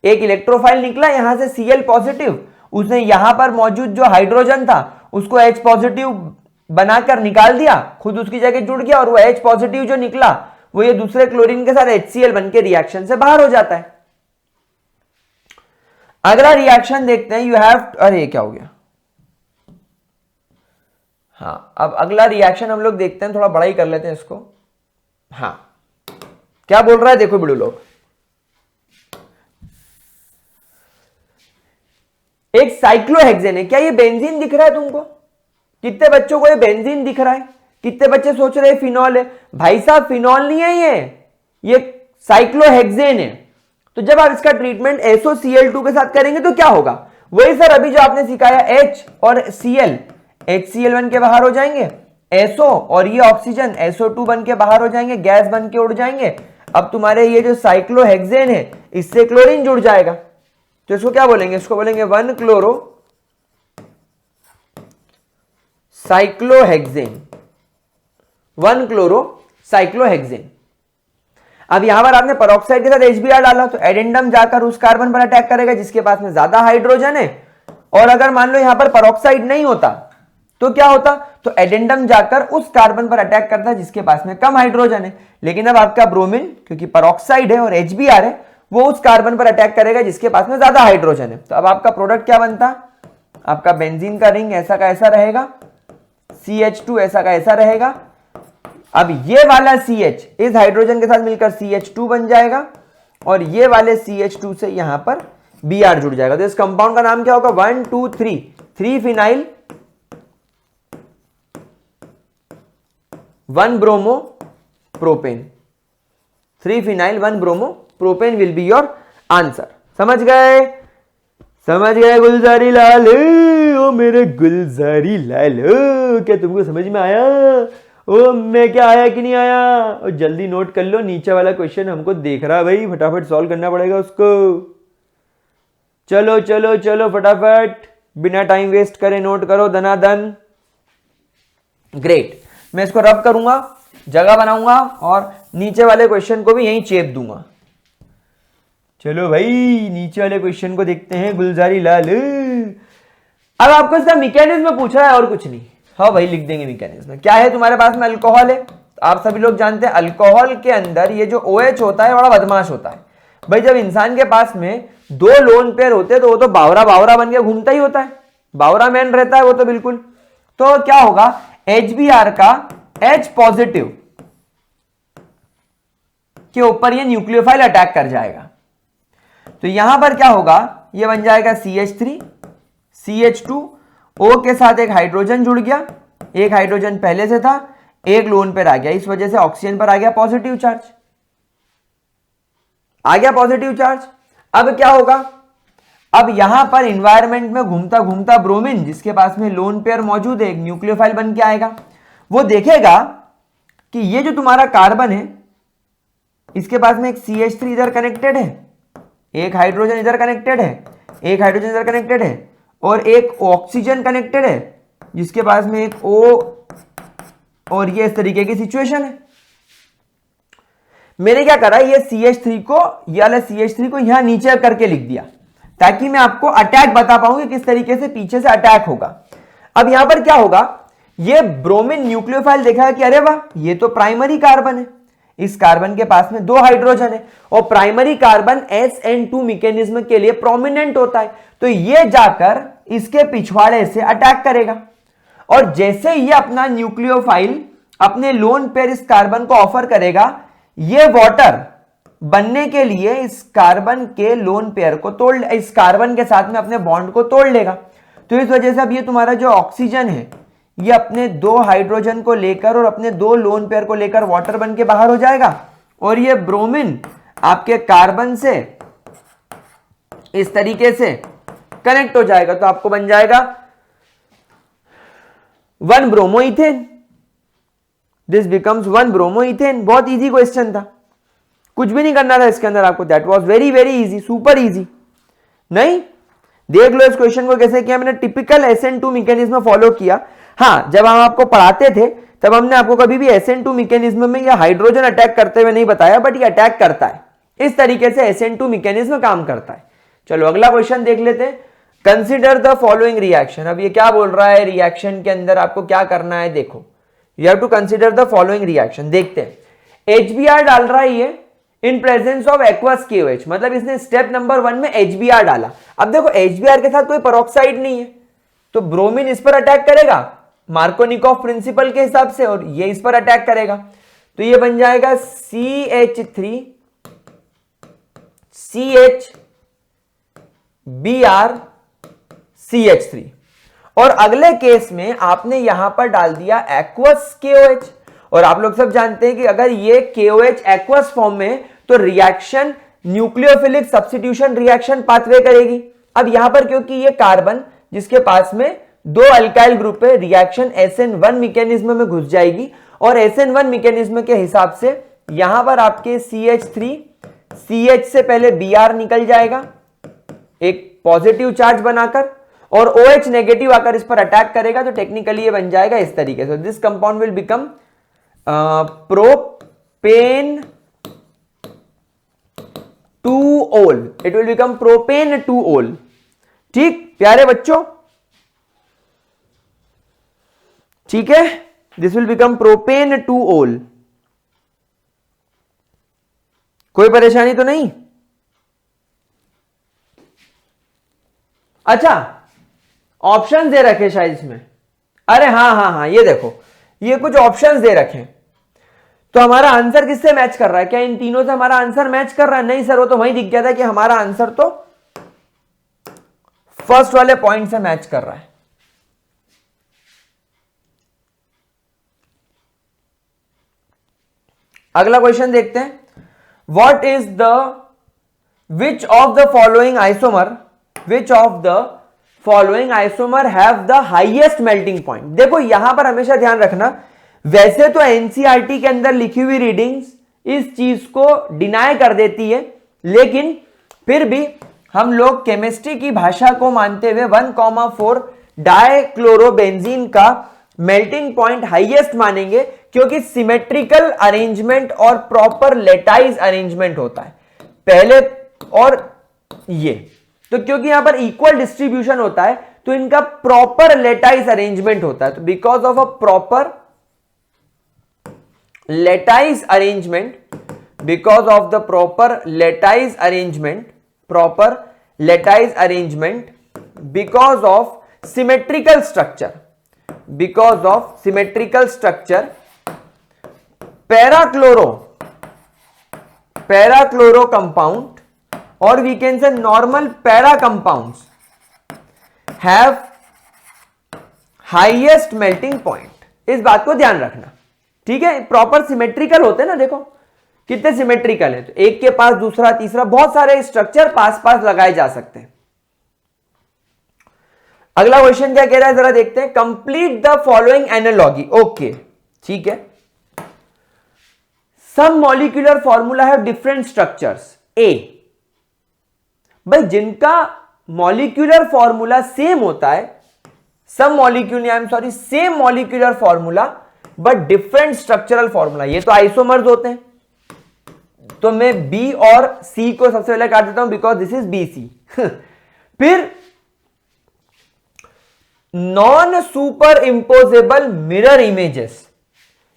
एक इलेक्ट्रोफाइल निकला यहां से Cl पॉजिटिव, उसने यहां पर मौजूद जो हाइड्रोजन था उसको H पॉजिटिव बनाकर निकाल दिया, खुद उसकी जगह जुड़ गया और वो H पॉजिटिव जो निकला वो ये दूसरे क्लोरीन के साथ HCl बनके रिएक्शन से बाहर हो जाता है। अगला रिएक्शन देखते हैं। यू हैव, अरे क्या हो गया, हाँ, अब अगला रिएक्शन हम लोग देखते हैं, थोड़ा बड़ा ही कर लेते हैं इसको। हाँ, क्या बोल रहा है देखो बिड़ू लोग, एक साइक्लोहेक्सेन है। क्या ये बेंजीन दिख रहा है तुमको? कितने बच्चों को ये बेंजीन दिख रहा है? कितने बच्चे सोच रहे हैं फिनॉल है? भाई साहब फिनॉल नहीं है, ये साइक्लोहेक्सेन है। तो जब आप इसका ट्रीटमेंट SOCl2 के साथ करेंगे तो क्या होगा, वही सर अभी जो आपने सिखाया H और Cl, HCl बन के बाहर हो जाएंगे, SO और ये ऑक्सीजन SO2 बन के बाहर हो जाएंगे, गैस बन के उड़ जाएंगे। अब तुम्हारे ये जो साइक्लोहेक्सेन है इससे क्लोरीन जुड़ जाएगा, तो इसको क्या बोलेंगे, इसको बोलेंगे 1 क्लोरो साइक्लोहेक्सेन, 1 क्लोरो साइक्लोहेक्सेन। अब यहां पर आपने पेरोक्साइड के साथ HBr डाला तो एडेंडम जाकर उस कार्बन पर अटैक करेगा जिसके पास में ज्यादा हाइड्रोजन है, और अगर मान लो यहां पर पेरोक्साइड नहीं होता तो क्या होता, तो एडेंडम जाकर उस कार्बन पर अटैक करता है जिसके पास में कम हाइड्रोजन है। लेकिन अब आपका ब्रोमीन क्योंकि पेरोक्साइड है और HBr है, वो उस कार्बन पर अटैक करेगा जिसके पास में ज्यादा हाइड्रोजन है। तो अब आपका प्रोडक्ट क्या बनता, आपका बेंजीन का रिंग ऐसा का ऐसा रहेगा, CH2 ऐसा का ऐसा रहेगा। अब ये वाला CH इस हाइड्रोजन के साथ मिलकर CH2 बन जाएगा, और ये वाले CH2 से यहां पर Br जुड़ जाएगा। तो इस कंपाउंड का नाम क्या होगा, 1 2 3 3 phenyl 1 bromo propane, 3 phenyl 1 bromo propane will be your answer. समझ गए, समझ गए गुलजारी लाल, ओ मेरे गुलजारी लाल, क्या तुमको समझ में आया, ओ मैं क्या आया कि नहीं आया, और जल्दी नोट कर लो, नीचे वाला क्वेश्चन हमको देख रहा है भाई, फटाफट सॉल्व करना पड़ेगा उसको। चलो चलो चलो फटाफट, बिना टाइम वेस्ट करे नोट करो धनाधन। ग्रेट, मैं इसको रब करूंगा, जगह बनाऊंगा और नीचे वाले क्वेश्चन को भी यहीं चेप दूंगा। चलो भाई नीचे वाले क्वेश्चन को देखते हैं गुलजारी लाल। अब आपको इसका मैकेनिज्म पूछा है और कुछ नहीं। हाँ भाई लिख देंगे मैकेनिज्म। क्या है तुम्हारे पास में, अल्कोहल है। आप सभी लोग जानते हैं अल्कोहल के अंदर ये जो OH होता है बड़ा बदमाश होता है भाई। जब इंसान के पास में 2 लोन पेयर होते हैं तो वो तो बावरा बावरा बन के घूमता ही होता है, बावरा मैन रहता है वो तो बिल्कुल। तो क्या होगा, HBr का H पॉजिटिव के ऊपर ये न्यूक्लियोफाइल अटैक कर जाएगा, तो यहां पर क्या होगा, ये बन जाएगा CH3 CH2, O के साथ एक हाइड्रोजन जुड़ गया, एक हाइड्रोजन पहले से था, एक लोन पेयर आ गया, इस वजह से ऑक्सीजन पर आ गया पॉजिटिव चार्ज, आ गया पॉजिटिव चार्ज। अब क्या होगा, अब यहां पर इंवायरमेंट में घूमता घूमता ब्रोमीन जिसके पास में लोन पेयर मौजूद है, एक न्यूक्लियोफाइल बन के आएगा। वो देखेगा कि ये जो तुम्हारा कार्बन है इसके पास में एक CH3 इधर कनेक्टेड है, एक हाइड्रोजन इधर कनेक्टेड है, एक हाइड्रोजन इधर कनेक्टेड है, और एक ऑक्सीजन कनेक्टेड है जिसके पास में एक O, और ये इस तरीके की सिचुएशन है। मैंने क्या करा, ये CH3 को, ये वाला CH3 को यहां नीचे करके लिख दिया ताकि मैं आपको अटैक बता पाऊं कि किस तरीके से पीछे से अटैक होगा। अब यहां पर क्या होगा, ये ब्रोमीन न्यूक्लियोफाइल देखा कि अरे वाह ये तो प्राइमरी कार्बन है, इस कार्बन के पास में 2 हाइड्रोजन है, और प्राइमरी कार्बन SN2 मैकेनिज्म के लिए प्रोमिनेंट होता है, तो ये जाकर इसके पिछवाड़े से अटैक करेगा, और जैसे ये अपना न्यूक्लियोफाइल अपने लोन पेयर इस कार्बन को ऑफर करेगा, ये वाटर बनने के लिए इस कार्बन के लोन पेयर को तोड़, इस कार्बन के साथ में अपने बॉन्ड को तोड़ लेगा। तो इस वजह से अब ये तुम्हारा जो ऑक्सीजन है ये अपने 2 हाइड्रोजन को लेकर और अपने 2 लोन पेयर को लेकर वाटर बन के बाहर हो जाएगा, और ये ब्रोमीन आपके कार्बन से इस तरीके से कनेक्ट हो जाएगा, तो आपको बन जाएगा 1 ब्रोमोइथेन। This becomes 1 bromoethane. बहुत इजी क्वेश्चन था, कुछ भी नहीं करना था इसके अंदर आपको, that was very very easy, super easy. नहीं, देख लो इस क्वेश्चन को कैसे किया मैंने, टिपिकल SN2 मैकेनिज्म फॉलो किया। हाँ, जब हम आपको पढ़ाते थे तब हमने आपको कभी भी SN2 मैकेनिज्म में या हाइड्रोजन अटैक करते हुए नहीं बताया, बट ये अटैक करता है, इस तरीके से SN2 मैकेनिज्म काम करता है। चलो अगला क्वेश्चन देख लेते हैं, कंसिडर द फॉलोइंग रिएक्शन। अब ये क्या बोल रहा है, रिएक्शन के अंदर आपको क्या करना है, देखो you have to consider the following reaction. देखते हैं, HBr डाल रहा है ये in presence of aqueous KOH, मतलब इसने स्टेप नंबर 1 में HBr डाला। अब देखो HBr के साथ कोई पेरोक्साइड नहीं है, तो ब्रोमीन इस पर अटैक करेगा मार्कोनिकॉफ प्रिंसिपल के हिसाब से, और ये इस पर अटैक करेगा, तो ये बन जाएगा CH3 CHBr CH3। और अगले केस में आपने यहां पर डाल दिया एक्वस KOH, और आप लोग सब जानते हैं कि अगर ये KOH एक्वस फॉर्म में तो reaction nucleophilic substitution reaction pathway करेगी। अब यहां पर क्योंकि ये कार्बन जिसके पास में दो अल्काइल ग्रुप है, रिएक्शन SN1 मैकेनिज्म में घुस जाएगी और SN1 मैकेनिज्म के हिसाब से यहां पर आपके CH3 CH से पहले Br निकल जाएगा एक पॉजिटिव चार्ज बनाकर और OH नेगेटिव आकर इस पर अटैक करेगा, तो टेक्निकली ये बन जाएगा इस तरीके से। This compound will become propane 2-ol, it will become propane 2-ol। ठीक प्यारे बच्चों, ठीक है, this will become propane 2-ol। कोई परेशानी तो नहीं? अच्छा, ऑप्शंस दे रखे शायद इसमें, अरे हाँ, ये देखो, ये कुछ ऑप्शंस दे रखे हैं, तो हमारा आंसर किससे मैच कर रहा है? क्या इन तीनों से हमारा आंसर मैच कर रहा है? नहीं सर, वो तो वहीं दिख गया था कि हमारा आंसर तो फर्स्ट वाले पॉइंट से मैच कर रहा है। अगला क्वेश्चन देखते हैं, what is the which of the following isomer have the highest melting point. देखो यहां पर हमेशा ध्यान रखना, वैसे तो एनसीईआरटी के अंदर लिखी हुई रीडिंग्स इस चीज को डिनाई कर देती है, लेकिन फिर भी हम लोग केमिस्ट्री की भाषा को मानते हुए 1,4 डाइक्लोरोबेंजीन का मेल्टिंग पॉइंट हाईएस्ट मानेंगे, क्योंकि सिमेट्रिकल अरेंजमेंट और प्रॉपर लेटाइज अरेंजमेंट होता है पहले, और ये तो क्योंकि यहां पर इक्वल डिस्ट्रीब्यूशन होता है तो इनका प्रॉपर लेटाइज अरेंजमेंट होता है। तो because of a proper lattice arrangement, because of the proper lattice arrangement, because of symmetrical structure, parachloro compound or we can say normal para compounds have highest melting point। इस बात को ध्यान रखना, ठीक है। प्रॉपर सिमेट्रिकल होते हैं ना, देखो कितने सिमेट्रिकल है, तो एक के पास दूसरा तीसरा, बहुत सारे स्ट्रक्चर पास लगाए जा सकते हैं। अगला क्वेश्चन क्या कह रहा है जरा देखते हैं, complete the following analogy. Okay ठीक है, some molecular formula have different structures. ए, भाई जिनका मॉलिक्यूलर फॉर्मूला सेम होता है, same molecular formula but different structural formula, ये तो आइसोमर्स होते हैं। तो मैं बी और सी को सबसे पहले काट देता हूं because this is B C. फिर non superimposable mirror images,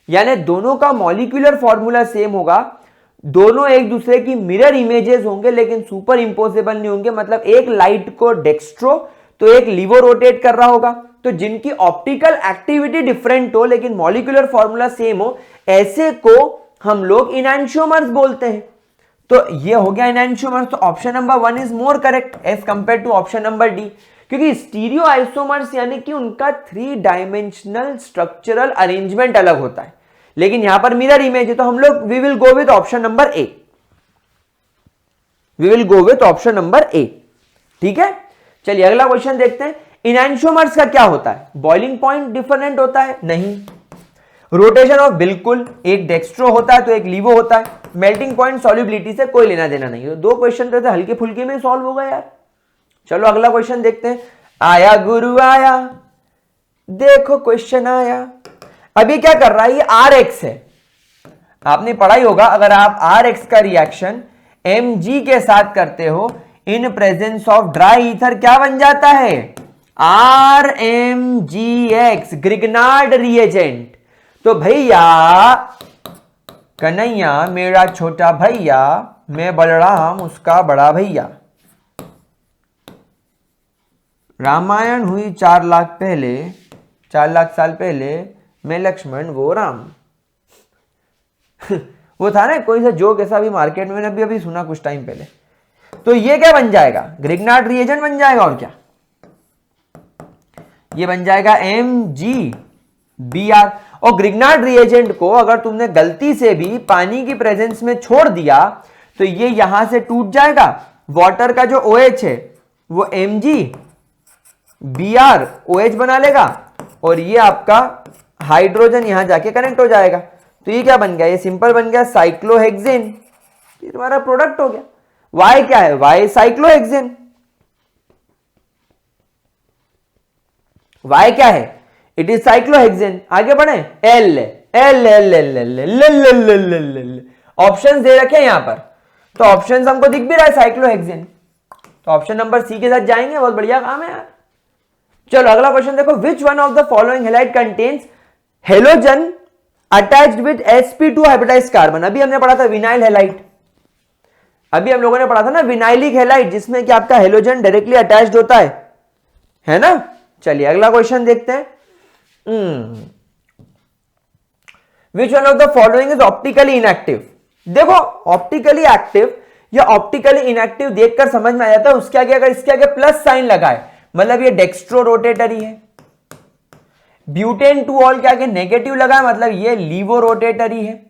यानी दोनों का मॉलिक्यूलर फॉर्मूला सेम होगा, दोनों एक दूसरे की मिरर इमेजेस होंगे लेकिन सुपर इंपोजेबल नहीं होंगे। मतलब एक लाइट को डेक्स्ट्रो तो एक लिवो रोटेट कर रहा होगा, तो जिनकी ऑप्टिकल एक्टिविटी डिफरेंट हो लेकिन मॉलिक्यूलर फॉर्मूला सेम हो, ऐसे को हम लोग इनैंशियोमर्स बोलते हैं। तो ये हो गया इनैंशियोमर्स। तो option number 1 is more correct as compare to option number D, क्योंकि स्टीरियो आइसोमर्स यानी कि उनका 3 डायमेंशनल स्ट्रक्चरल अरेंजमेंट अलग होता है, लेकिन यहां पर मिरर इमेज है, तो हम लोग we will go with option number A, ठीक है। चलिए अगला क्वेश्चन देखते हैं, इनैंशियोमर्स का क्या होता है? बॉइलिंग पॉइंट डिफरेंट होता है? नहीं। रोटेशन ऑफ, बिल्कुल, एक डेक्स्ट्रो होता है तो एक लीवो होता है। मेल्टिंग पॉइंट सॉल्युबिलिटी से कोई लेना देना नहीं है। तो 2 क्वेश्चन तो हल्के फुल्के में सॉल्व होगा यार। चलो अगला क्वेश्चन देखते हैं, आया गुरु आया, देखो क्वेश्चन आया। अभी क्या कर रहा है, ये RX है, आपने पढ़ा ही होगा, अगर आप RX का रिएक्शन Mg के साथ करते हो in presence of dry ether, क्या बन जाता है? RMgX, Grignard reagent. तो भैया कन्हैया मेरा छोटा भैया, मैं बलराम उसका बड़ा भैया। रामायण हुई 4 लाख साल पहले, मैं लक्ष्मण वो राम। वो था ना कोई सा जोक ऐसा भी मार्केट में अभी सुना कुछ टाइम पहले। तो ये क्या बन जाएगा? ग्रिग्नार्ड रिएजेंट बन जाएगा, और क्या, ये बन जाएगा MgBr। और ग्रिग्नार्ड रिएजेंट को अगर तुमने गलती से भी पानी की प्रेजेंस में छोड़ दिया तो ये यहां से टूट जाएगा। वाटर का जो OH है वो Mg Br OH बना लेगा और ये आपका हाइड्रोजन यहां जाके कनेक्ट हो जाएगा। तो ये क्या बन गया, ये सिंपल बन गया साइक्लोहेक्सेन, ये तुम्हारा प्रोडक्ट हो गया। वाई क्या है, वाई साइक्लोहेक्सेन, वाई क्या है, इट इज साइक्लोहेक्सेन। आगे बढ़े, L L L L L L, option दे रखे हैं यहां पर, तो ऑप्शन हमको दिख भी रहा है साइक्लोहेक्सेन, तो ऑप्शन नंबर सी के साथ जाएंगे। बहुत बढ़िया काम है यार। चलो अगला क्वेश्चन देखो, which one of the following halide contains halogen attached with sp2 hybridised carbon. अभी हमने पढ़ा था विनाइल हैलाइड, अभी हम लोगों ने पढ़ा था ना विनाइलिक हैलाइड, जिसमें कि आपका हेलोजन डायरेक्टली अटैच्ड होता है ना। चलिए अगला क्वेश्चन देखते हैं। Which one of the following is optically inactive. देखो ऑप्टिकली एक्टिव या ऑप्टिकली इनएक्टिव देखकर समझ में आ जाता है उसके आगे अगर इसके आगे प्लस साइन लगा है मतलब ये डेक्स्ट्रो रोटेटरी है। ब्यूटेन 2 ऑल के आगे नेगेटिव लगा है मतलब ये लीवो रोटेटरी है।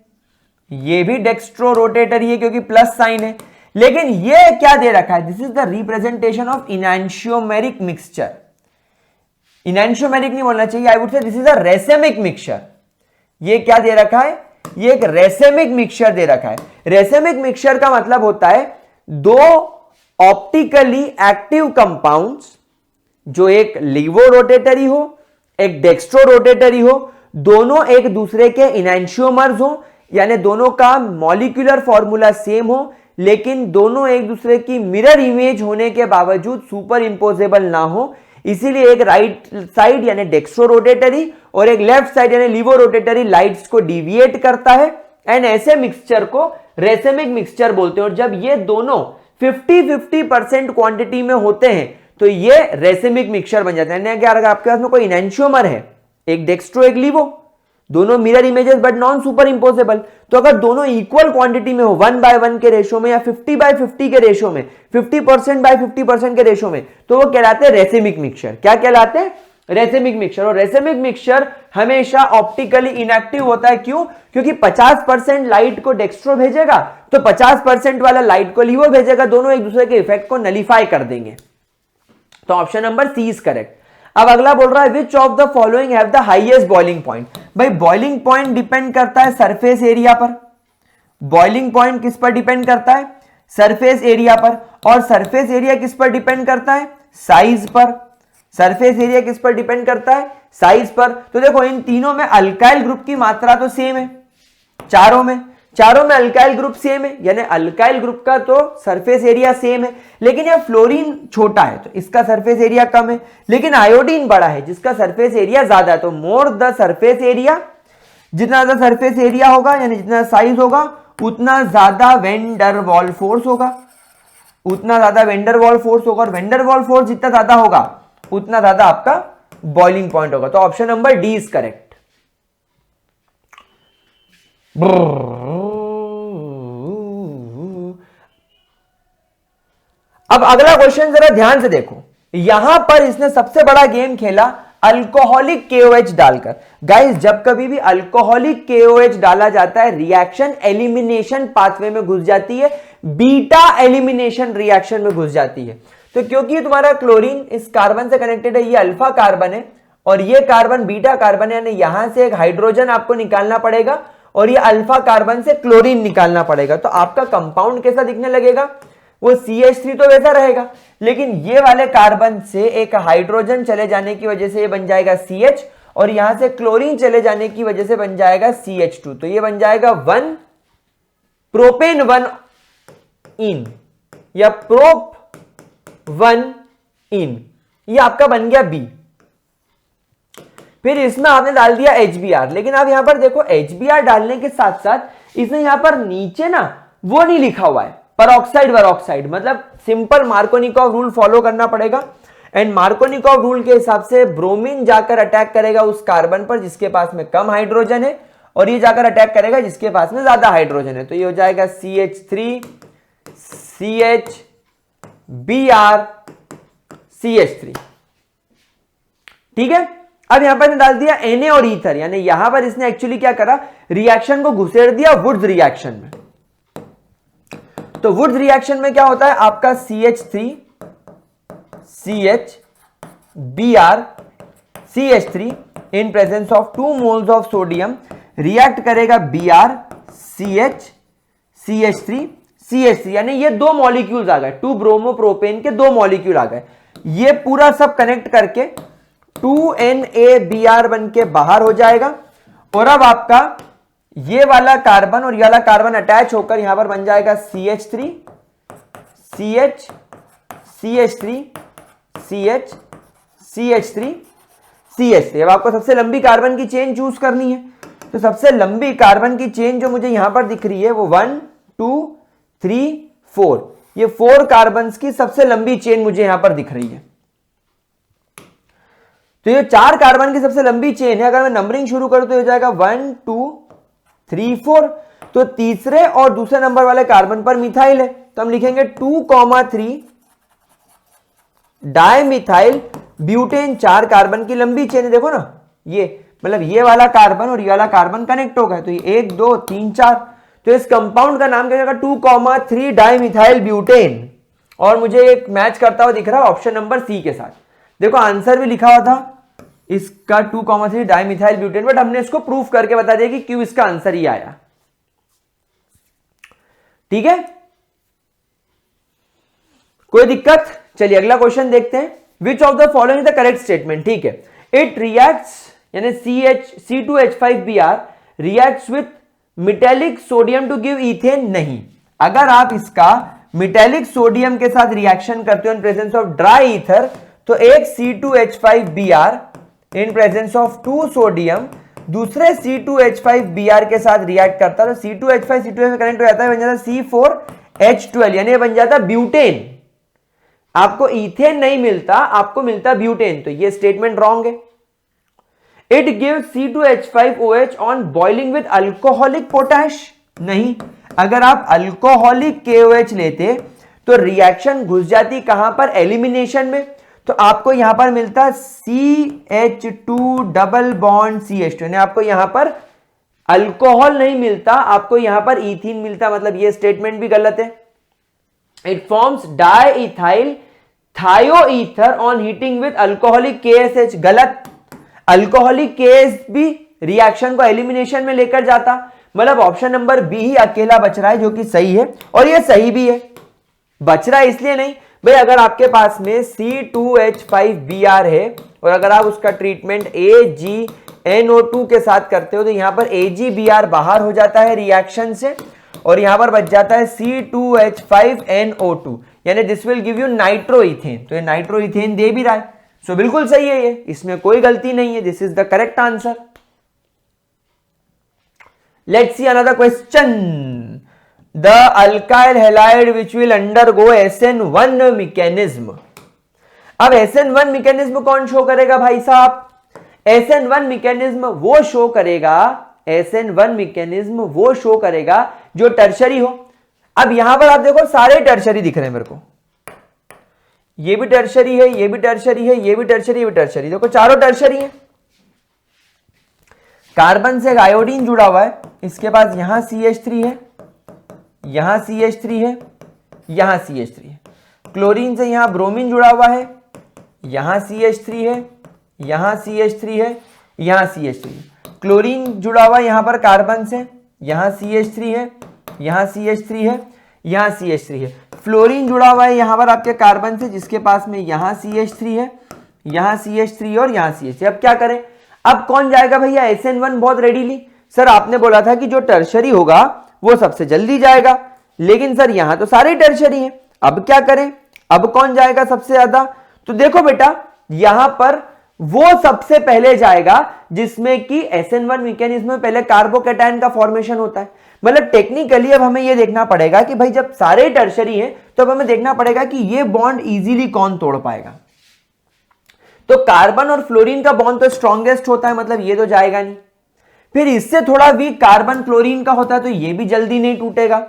ये भी डेक्स्ट्रो रोटेटरी है क्योंकि प्लस साइन है। लेकिन ये क्या दे रखा है, this is the representation of enantiomeric mixture. Enantiomeric नहीं बोलना चाहिए, I would say this is a racemic mixture. ये क्या दे रखा है, ये एक रेसेमिक मिक्सचर दे रखा है। रेसेमिक मिक्सचर का मतलब होता है दो ऑप्टिकली एक्टिव कंपाउंड्स जो एक लीवो रोटेटरी हो एक डेक्स्ट्रो रोटेटरी हो, दोनों एक दूसरे के इनैंशियोमर्स हो, यानी दोनों का मॉलिक्यूलर फॉर्मूला सेम हो, लेकिन दोनों एक दूसरे की मिरर इमेज होने के बावजूद सुपर इंपोजेबल ना हो। इसीलिए एक राइट साइड यानी डेक्स्ट्रो रोटेटरी और एक लेफ्ट साइड यानी लीवो रोटेटरी लाइट्स को डिविएट करता है, एंड ऐसे मिक्सचर को रेसेमिक मिक्सचर बोलते हैं। और जब ये दोनों 50-50% क्वांटिटी में होते हैं तो ये रेसेमिक मिक्सचर बन जाता है। अगर आपके पास में कोई इनैंशियोमर है, एक डेक्स्ट्रो एक लीवो, दोनों mirror images but non superimposable, तो अगर दोनों इक्वल क्वांटिटी में हो 1:1 के रेशो में या 50/50 के रेशो में, 50%/50% के रेशो में, तो वो कहलाते हैं रेसेमिक मिक्सचर। क्या कहलाते हैं, रेसेमिक मिक्सचर। और रेसेमिक मिक्सचर हमेशा ऑप्टिकली इनएक्टिव होता है। क्यों, क्योंकि 50% लाइट को डेक्स्ट्रो भेजेगा तो 50% वाला लाइट को लीवो भेजेगा, दोनों एक दूसरे के इफेक्ट को नलिफाई कर देंगे। तो option number C is correct. अब अगला बोल रहा है which of the following have the highest boiling point. भाई बॉइलिंग पॉइंट डिपेंड करता है सरफेस एरिया पर। बॉइलिंग पॉइंट किस पर डिपेंड करता है, सरफेस एरिया पर। और सरफेस एरिया किस पर डिपेंड करता है, साइज पर। सरफेस एरिया किस पर डिपेंड करता है, साइज पर। तो देखो इन तीनों में अल्काइल ग्रुप की मात्रा तो सेम है, चारों में अल्काइल ग्रुप सेम है, यानी अल्काइल ग्रुप का तो सरफेस एरिया सेम है। लेकिन ये फ्लोरीन छोटा है तो इसका सरफेस एरिया कम है, लेकिन आयोडीन बड़ा है जिसका सरफेस एरिया ज्यादा है। तो मोर द सरफेस एरिया, जितना ज्यादा सरफेस एरिया होगा यानी जितना साइज होगा उतना ज्यादा वेन डर वाल फोर्स होगा, उतना ज्यादा वेन डर वाल फोर्स होगा। और वेन डर वाल फोर्स जितना ज्यादा होगा उतना ज्यादा आपका बॉइलिंग पॉइंट होगा। तो option number D is correct. अब अगला क्वेश्चन जरा ध्यान से देखो, यहां पर इसने सबसे बड़ा गेम खेला अल्कोहलिक KOH डालकर। गाइस जब कभी भी अल्कोहलिक KOH डाला जाता है रिएक्शन एलिमिनेशन पाथवे में घुस जाती है, बीटा एलिमिनेशन रिएक्शन में घुस जाती है। तो क्योंकि तुम्हारा क्लोरीन इस कार्बन से कनेक्टेड है, ये अल्फा कार्बन है और ये कार्बन बीटा कार्बन है, यानी यहां से एक हाइड्रोजन आपको निकालना पड़ेगा और ये अल्फा कार्बन से क्लोरीन निकालना पड़ेगा। तो आपका कंपाउंड कैसा दिखने लगेगा, वो CH3 तो वैसा रहेगा, लेकिन ये वाले कार्बन से एक हाइड्रोजन चले जाने की वजह से ये बन जाएगा CH और यहां से क्लोरीन चले जाने की वजह से बन जाएगा CH2। तो ये बन जाएगा 1 प्रोपेन 1 इन या प्रोप 1 इन, ये आपका बन गया B। फिर इसमें आपने डाल दिया HBr, लेकिन आप यहां पर देखो HBr डालने के साथ साथ इसने यहां पर नीचे ना वो नहीं लिखा हुआ है परऑक्साइड वरऑक्साइड, मतलब सिंपल मार्कोनिकॉव रूल फॉलो करना पड़ेगा। एंड मार्कोनिकॉव रूल के हिसाब से ब्रोमीन जाकर अटैक करेगा उस कार्बन पर जिसके पास में कम हाइड्रोजन है और ये जाकर अटैक करेगा जिसके पास में ज्यादा हाइड्रोजन है। तो ये हो जाएगा CH3 CH Br CH3, ठीक है। अब यहां पर डाल दिया Na और ईथर, यानी यहां पर इसने एक्चुअली क्या करा, रिएक्शन को घुसेड़ दिया वुड्स रिएक्शन में। तो वुड्स रिएक्शन में क्या होता है, आपका CH3 CH Br CH3 in presence of 2 moles of sodium react करेगा Br CH CH3 CH3, यानी ये दो मॉलिक्यूल्स आ गए, 2 ब्रोमो प्रोपेन के दो मॉलिक्यूल आ गए। ये पूरा सब कनेक्ट करके 2NaBr बन के बाहर हो जाएगा और अब आपका ये वाला कार्बन और ये वाला कार्बन अटैच होकर यहां पर बन जाएगा CH3 CH CH3 CH CH3 CH3। अब आपको सबसे लंबी कार्बन की चेन चूज करनी है, तो सबसे लंबी कार्बन की चेन जो मुझे यहां पर दिख रही है वो 1 2 3 4, ये 4 कार्बन की सबसे लंबी चेन मुझे यहां पर दिख रही है। तो ये 4 कार्बन की सबसे लंबी चेन है। अगर मैं नंबरिंग शुरू करूं तो हो जाएगा 1 2 3 4। तो तीसरे और दूसरे नंबर वाले कार्बन पर मिथाइल है, तो हम लिखेंगे 2,3 डाइमिथाइल ब्यूटेन। 4 कार्बन की लंबी चेन है, देखो ना, ये मतलब ये वाला कार्बन और ये वाला कार्बन कनेक्ट हो गए, तो ये 1 2 3 4। तो इस कंपाउंड का नाम क्या होगा? 2,3 डाइमिथाइल ब्यूटेन। और मुझे एक मैच करता हुआ दिख रहा है ऑप्शन नंबर सी के साथ। देखो आंसर भी लिखा हुआ था इसका 2,3 डाइमिथाइल ब्यूटेन, बट हमने इसको प्रूफ करके बता दिया कि क्यों इसका आंसर ही आया। ठीक है, कोई दिक्कत? चलिए अगला क्वेश्चन देखते हैं। Which of the following the correct statement? ठीक है, इट रिएक्ट्स यानी C2H5Br reacts with metallic sodium to give ethane. नहीं, अगर आप इसका मेटेलिक सोडियम के साथ रिएक्शन करते हो in presence of dry ether, तो एक C2H5Br in presence of 2 sodium दूसरे C2H5Br के साथ रिएक्ट करता है, तो C2H5 C2H5 कनेक्ट हो जाता है, बन जाता है C4H12, यानी बन जाता ब्यूटेन। आपको इथेन नहीं मिलता, आपको मिलता ब्यूटेन, तो ये स्टेटमेंट रॉन्ग है। It gives C2H5OH on boiling with alcoholic potash. नहीं, अगर आप अल्कोहलिक KOH लेते तो रिएक्शन घुस जाती कहां पर? एलिमिनेशन में, तो आपको यहां पर मिलता CH2 डबल बॉन्ड CH2, यानी आपको यहां पर अल्कोहल नहीं मिलता, आपको यहां पर इथीन मिलता, मतलब ये स्टेटमेंट भी गलत है। It forms diethyl थायोईथर on heating with alcoholic KSH। गलत, अल्कोहलिक KS भी रिएक्शन को एलिमिनेशन में लेकर जाता, मतलब ऑप्शन नंबर बी ही अकेला बच रहा है जो कि सही है, और ये सही भी है। बच रहा है इसलिए नहीं भाई, अगर आपके पास में C2H5Br है और अगर आप उसका ट्रीटमेंट AgNO2 के साथ करते हो, तो यहां पर AgBr बाहर हो जाता है रिएक्शन से और यहां पर बच जाता है C2H5NO2, यानी this will give you nitroethane. तो ये नाइट्रोइथेन दे भी रहा है, सो बिल्कुल सही है, ये इसमें कोई गलती नहीं है। This is the correct answer. Let's see another question. The alkyl halide which will undergo SN1 mechanism. अब SN1 मैकेनिज्म कौन शो करेगा भाई साहब? SN1 मैकेनिज्म वो शो करेगा, SN1 मैकेनिज्म वो शो करेगा जो टर्शरी हो। अब यहां पर आप देखो सारे टर्शरी दिख रहे हैं मेरे को, ये भी टर्शरी है, ये भी टर्शरी है, ये भी टर्शरी, ये भी टर्शरी, देखो चारों टर्शरी है। कार्बन से आयोडीन जुड़ा हुआ है, इसके पास यहां CH3 है, यहां CH3 है, यहां CH3 है। क्लोरीन से यहां ब्रोमीन जुड़ा हुआ है, यहां CH3 है, यहां CH3 है, यहां CH3 है। क्लोरीन जुड़ा हुआ है यहां पर कार्बन से, यहां CH3 है, यहां CH3 है, यहां CH3 है। फ्लोरीन जुड़ा हुआ है यहां पर आपके कार्बन से, जिसके पास में यहां CH3 है, यहां CH3 और यहां CH3। अब क्या करें? अब कौन जाएगा भैया? SN1 बहुत रेडीली। सर आपने बोला था कि जो टर्शरी होगा वो सबसे जल्दी जाएगा, लेकिन सर यहां तो सारे टर्शरी हैं, अब क्या करें? अब कौन जाएगा सबसे ज्यादा? तो देखो बेटा, यहां पर वो सबसे पहले जाएगा जिसमें कि SN1 मैकेनिज्म में पहले कार्बोकैटायन का फॉर्मेशन होता है। मतलब टेक्निकली अब हमें यह देखना पड़ेगा कि भाई जब सारे टर्शरी हैं तो अब हमें देखना पड़ेगा कि ये बॉन्ड इजीली कौन तोड़ पाएगा। तो कार्बन और फ्लोरीन का बॉन्ड तो स्ट्रॉन्गेस्ट होता है, मतलब ये तो जाएगा नहीं। फिर इससे थोड़ा वीक कार्बन क्लोरीन का होता है, तो ये भी जल्दी नहीं टूटेगा।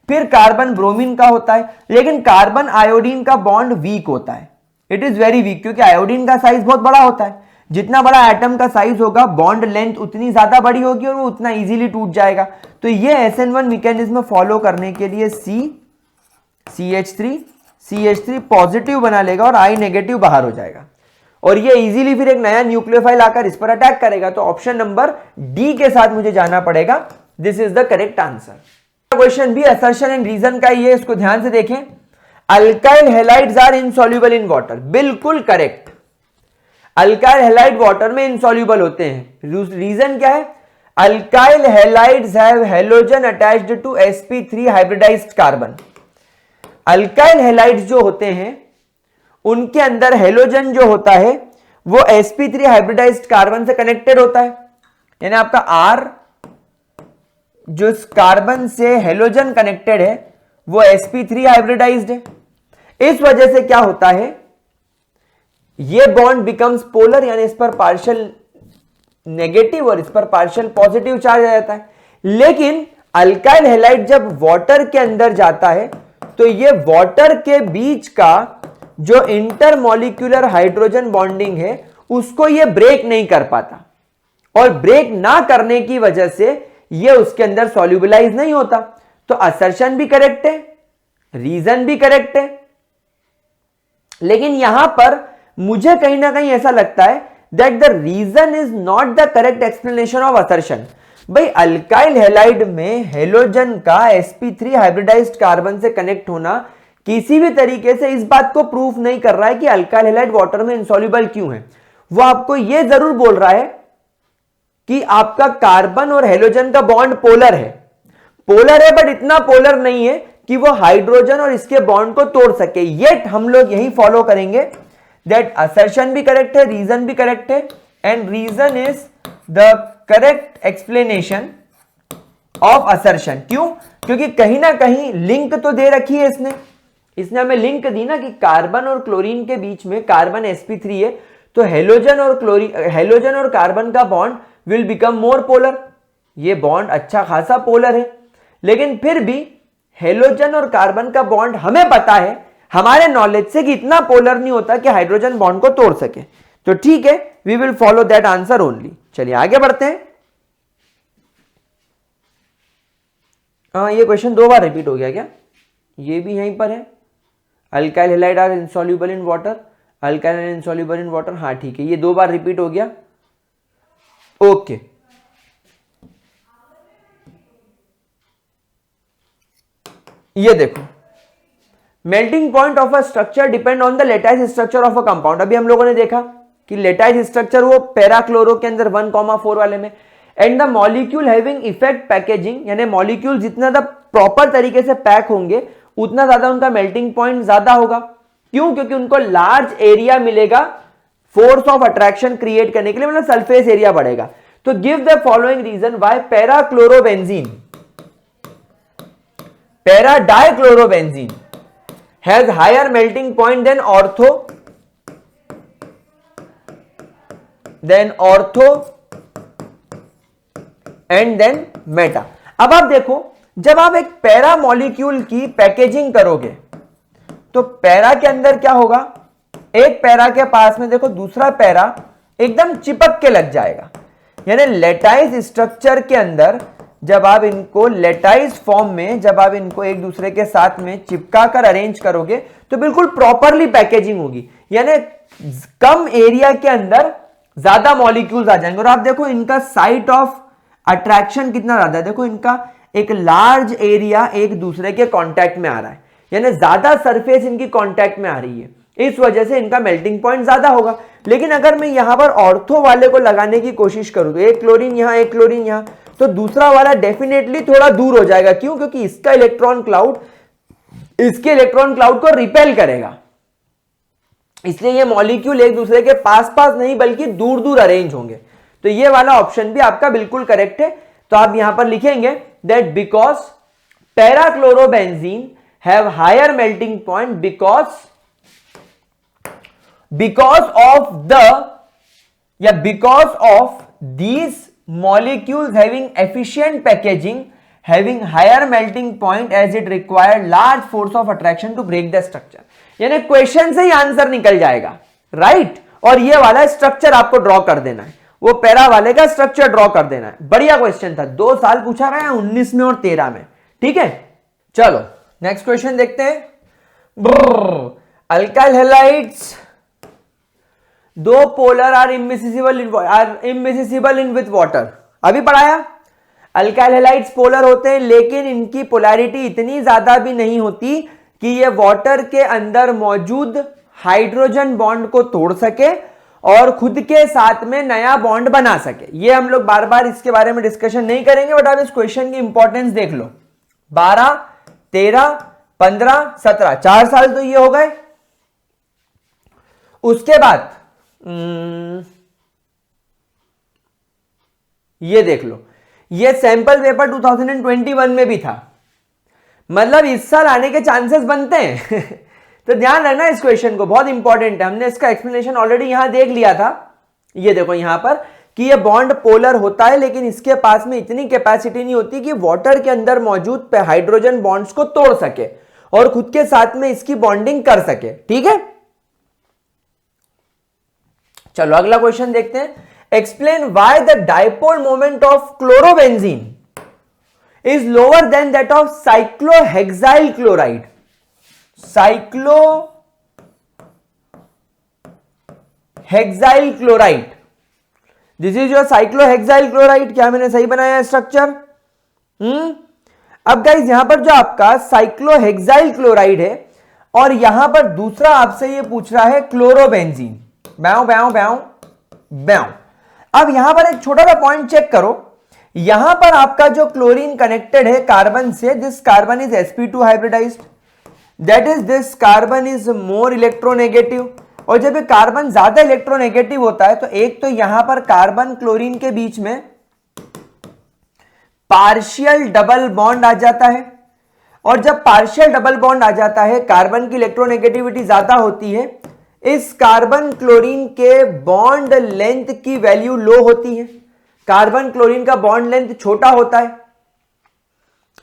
फिर कार्बन ब्रोमीन का होता है, लेकिन कार्बन आयोडीन का बॉन्ड वीक होता है, इट इज वेरी वीक, क्योंकि आयोडीन का साइज बहुत बड़ा होता है। जितना बड़ा एटम का साइज होगा, बॉन्ड लेंथ उतनी ज्यादा बड़ी होगी और वो उतना इजीली टूट जाएगा। तो ये SN1 मैकेनिज्म फॉलो करने के लिए CH3 पॉजिटिव बना लेगा और I नेगेटिव बाहर हो जाएगा। और ये इजीली फिर एक नया न्यूक्लियोफाइल आकर इस पर अटैक करेगा। तो ऑप्शन नंबर डी के साथ मुझे जाना पड़ेगा। This is the correct answer. Question भी असर्शन एंड रीजन का ये, इसको ध्यान से देखें। Alkyl halides are insoluble in water, बिल्कुल करेक्ट। अल्काइल हैलाइड वाटर में इनसॉल्युबल होते हैं। रीजन क्या है? Alkyl halides have halogen attached to sp3 hybridised carbon. Alkyl halides जो होते हैं उनके अंदर हैलोजन जो होता है वो sp3 हाइब्रिडाइज्ड कार्बन से कनेक्टेड होता है, यानी आपका R जो कार्बन से हैलोजन कनेक्टेड है वो sp3 हाइब्रिडाइज्ड है। इस वजह से क्या होता है, ये बॉन्ड बिकम्स पोलर, यानी इस पर पार्शियल नेगेटिव और इस पर पार्शियल पॉजिटिव चार्ज आ जाता है। लेकिन अल्काइल हैलाइड जब वाटर के अंदर जाता है तो ये वाटर के बीच का जो इंटरमॉलिक्यूलर हाइड्रोजन बॉन्डिंग है उसको ये ब्रेक नहीं कर पाता, और ब्रेक ना करने की वजह से ये उसके अंदर सॉल्युबलाइज नहीं होता। तो असर्शन भी करेक्ट है, रीजन भी करेक्ट है, लेकिन यहां पर मुझे कहीं ना कहीं ऐसा लगता है that the reason is not the correct explanation of assertion. भाई अल्काइल हैलाइड में हेलोजन का sp3 हाइब्रिडाइज्ड कार्बन से कनेक्ट होना किसी भी तरीके से इस बात को प्रूफ नहीं कर रहा है कि अल्काइल हैलाइड वाटर में इनसॉल्युबल क्यों है। वो आपको यह जरूर बोल रहा है कि आपका कार्बन और हेलोजन का बॉन्ड पोलर है बट इतना पोलर नहीं है कि वो हाइड्रोजन और इसके बॉन्ड को तोड़ सके। येट हम लोग यही फॉलो करेंगे दैट असर्शन भी करेक्ट है, रीजन भी करेक्ट है, and reason is the correct explanation of assertion. क्यों? क्योंकि कहीं ना कहीं लिंक तो दे रखी है इसने हमें लिंक दी ना कि कार्बन और क्लोरीन के बीच में कार्बन sp3 है, तो हेलोजन और कार्बन का bond will become more polar. ये बॉन्ड अच्छा खासा पोलर है, लेकिन फिर भी हेलोजन और कार्बन का बॉन्ड हमें पता है हमारे नॉलेज से कि इतना पोलर नहीं होता कि हाइड्रोजन बॉन्ड को तोड़ सके। तो ठीक है, we will follow that answer only. चलिए आगे बढ़ते हैं। ये क्वेश्चन 2 बार रिपीट हो गया क्या? ये भी यहीं पर है। Alkyl halide are insoluble in water, alkyl are insoluble in water. हाँ ठीक है, ये 2 बार रिपीट हो गया। ओके, ये देखो, melting point of a structure depend on the lattice structure of a compound. अभी हम लोगों ने देखा कि लेटाइज स्ट्रक्चर वो पैराक्लोरो के अंदर 1,4 वाले में, and the molecule having effect packaging, यानी मॉलिक्यूल जितना ज्यादा प्रॉपर तरीके से पैक होंगे उतना ज्यादा उनका मेल्टिंग पॉइंट ज्यादा होगा। क्यों? क्योंकि उनको लार्ज एरिया मिलेगा फोर्स ऑफ अट्रैक्शन क्रिएट करने के लिए, मतलब सरफेस एरिया बढ़ेगा। तो give the following reason why para dichlorobenzene has higher melting point than ortho and then meta। अब आप देखो, जब आप एक पैरा मॉलिक्यूल की पैकेजिंग करोगे तो पैरा के अंदर क्या होगा, एक पैरा के पास में देखो दूसरा पैरा एकदम चिपक के लग जाएगा। यानी लेटाइज स्ट्रक्चर के अंदर जब आप इनको लेटाइज फॉर्म में जब आप इनको एक दूसरे के साथ में चिपका कर अरेंज करोगे तो बिल्कुल प्रॉपरली पैकेजिंग होगी, यानी कम एरिया के अंदर ज्यादा मॉलिक्यूल्स आ जाएंगे। और आप देखो इनका साइट ऑफ अट्रैक्शन कितना ज्यादा है, देखो इनका एक लार्ज एरिया एक दूसरे के कांटेक्ट में आ रहा है, यानी ज्यादा सरफेस इनकी कांटेक्ट में आ रही है, इस वजह से इनका मेल्टिंग पॉइंट ज्यादा होगा। लेकिन अगर मैं यहां पर ऑर्थो वाले को लगाने की कोशिश करूं तो एक क्लोरीन यहां एक क्लोरीन यहां, तो दूसरा वाला डेफिनेटली थोड़ा दूर हो जाएगा। क्यों? क्योंकि इसका इलेक्ट्रॉन क्लाउड इसके इलेक्ट्रॉन क्लाउड को रिपेल करेगा, इसलिए ये मॉलिक्यूल एक दूसरे के पास पास नहीं बल्कि दूर दूर अरेंज होंगे। तो ये वाला ऑप्शन भी आपका बिल्कुल करेक्ट है। तो आप यहां पर लिखेंगे that because parachlorobenzene have higher melting point because of these molecules having efficient packaging having higher melting point as it required large force of attraction to break the structure। यानी क्वेश्चन से ही आंसर निकल जाएगा, राइट। और ये वाला स्ट्रक्चर आपको ड्रॉ कर देना है, वो पैरा वाले का स्ट्रक्चर ड्रॉ कर देना है। बढ़िया क्वेश्चन था, 2 साल पूछा गया, 19 में और 13 में। ठीक है, चलो नेक्स्ट क्वेश्चन देखते हैं। Alkyl halides though polar are immiscible in with water, अभी पढ़ाया। अल्काइल हैलाइड्स पोलर होते हैं लेकिन इनकी पोलैरिटी इतनी ज्यादा भी नहीं होती कि ये वाटर के अंदर मौजूद हाइड्रोजन बॉन्ड को तोड़ सके और खुद के साथ में नया बॉन्ड बना सके। ये हम लोग बार बार इसके बारे में डिस्कशन नहीं करेंगे, बट आप इस क्वेश्चन की इंपॉर्टेंस देख लो। 12, 13, 15, 17, 4 साल तो ये हो गए। उसके बाद ये देख लो, ये सैंपल पेपर 2021 में भी था, मतलब इस साल आने के चांसेस बनते हैं तो ध्यान रखना इस क्वेश्चन को, बहुत इंपॉर्टेंट है। हमने इसका एक्सप्लेनेशन ऑलरेडी यहां देख लिया था। ये देखो यहां पर कि ये बॉन्ड पोलर होता है लेकिन इसके पास में इतनी कैपेसिटी नहीं होती कि वाटर के अंदर मौजूद हाइड्रोजन बॉन्ड्स को तोड़ सके और खुद के साथ में इसकी बॉन्डिंग कर सके। ठीक है, चलो अगला क्वेश्चन देखते हैं। Explain why the dipole moment of chlorobenzene is lower than that of cyclohexyl chloride. Cyclohexyl chloride. This is your cyclohexyl chloride. क्या मैंने सही बनाया स्ट्रक्चर? अब गाइज यहां पर जो आपका cyclohexyl chloride है और यहां पर दूसरा आपसे ये पूछ रहा है क्लोरोबेंजीन। ब्याव ब्याव ब्याव ब्याव। अब यहां पर एक छोटा सा पॉइंट चेक करो, यहां पर आपका जो क्लोरीन कनेक्टेड है कार्बन से, this carbon is sp2 hybridised, that is this carbon is more electronegative. और जब ये कार्बन ज्यादा इलेक्ट्रोनेगेटिव होता है तो एक तो यहां पर कार्बन क्लोरीन के बीच में पार्शियल डबल बॉन्ड आ जाता है, और जब पार्शियल डबल बॉन्ड आ जाता है कार्बन की इलेक्ट्रोनेगेटिविटी ज्यादा होती है, इस कार्बन क्लोरीन के बॉन्ड लेंथ की वैल्यू लो होती है, कार्बन क्लोरीन का बॉन्ड लेंथ छोटा होता है।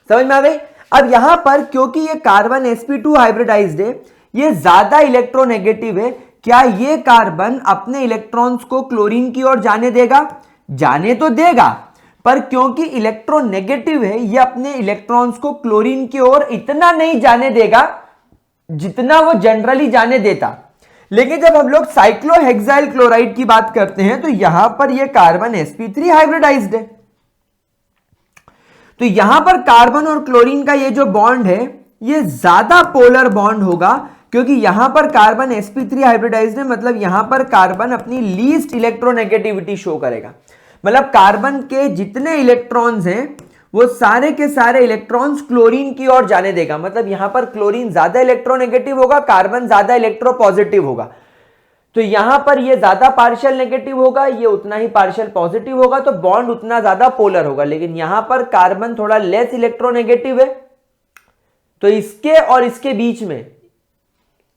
समझ में आ गई? अब यहां पर क्योंकि ये कार्बन sp2 हाइब्रिडाइज्ड है, ये ज्यादा इलेक्ट्रोनेगेटिव है, क्या ये कार्बन अपने इलेक्ट्रॉन्स को क्लोरीन की ओर जाने देगा? जाने तो देगा, पर क्योंकि इलेक्ट्रोनेगेटिव है ये अपने इलेक्ट्रॉन्स को क्लोरीन की ओर इतना नहीं जाने देगा जितना वो जनरली जाने देता। लेकिन जब हम लोग साइक्लोहेक्साइल क्लोराइड की बात करते हैं तो यहां पर यह कार्बन sp3 हाइब्रिडाइज्ड है, तो यहां पर कार्बन और क्लोरीन का ये जो बॉन्ड है ये ज्यादा पोलर बॉन्ड होगा, क्योंकि यहां पर कार्बन sp3 हाइब्रिडाइज्ड है, मतलब यहां पर कार्बन अपनी लीस्ट इलेक्ट्रोनेगेटिविटी शो करेगा। मतलब कार्बन के जितने इलेक्ट्रॉन्स हैं वो सारे के सारे इलेक्ट्रॉन्स क्लोरीन की ओर जाने देगा। मतलब यहां पर क्लोरीन ज्यादा इलेक्ट्रोनेगेटिव होगा, कार्बन ज्यादा इलेक्ट्रोपॉजिटिव होगा, तो यहां पर ये ज्यादा पार्शियल नेगेटिव होगा, ये उतना ही पार्शियल पॉजिटिव होगा, तो बॉन्ड उतना ज्यादा पोलर होगा। लेकिन यहां पर कार्बन थोड़ा लेस इलेक्ट्रोनेगेटिव है, तो इसके और इसके बीच में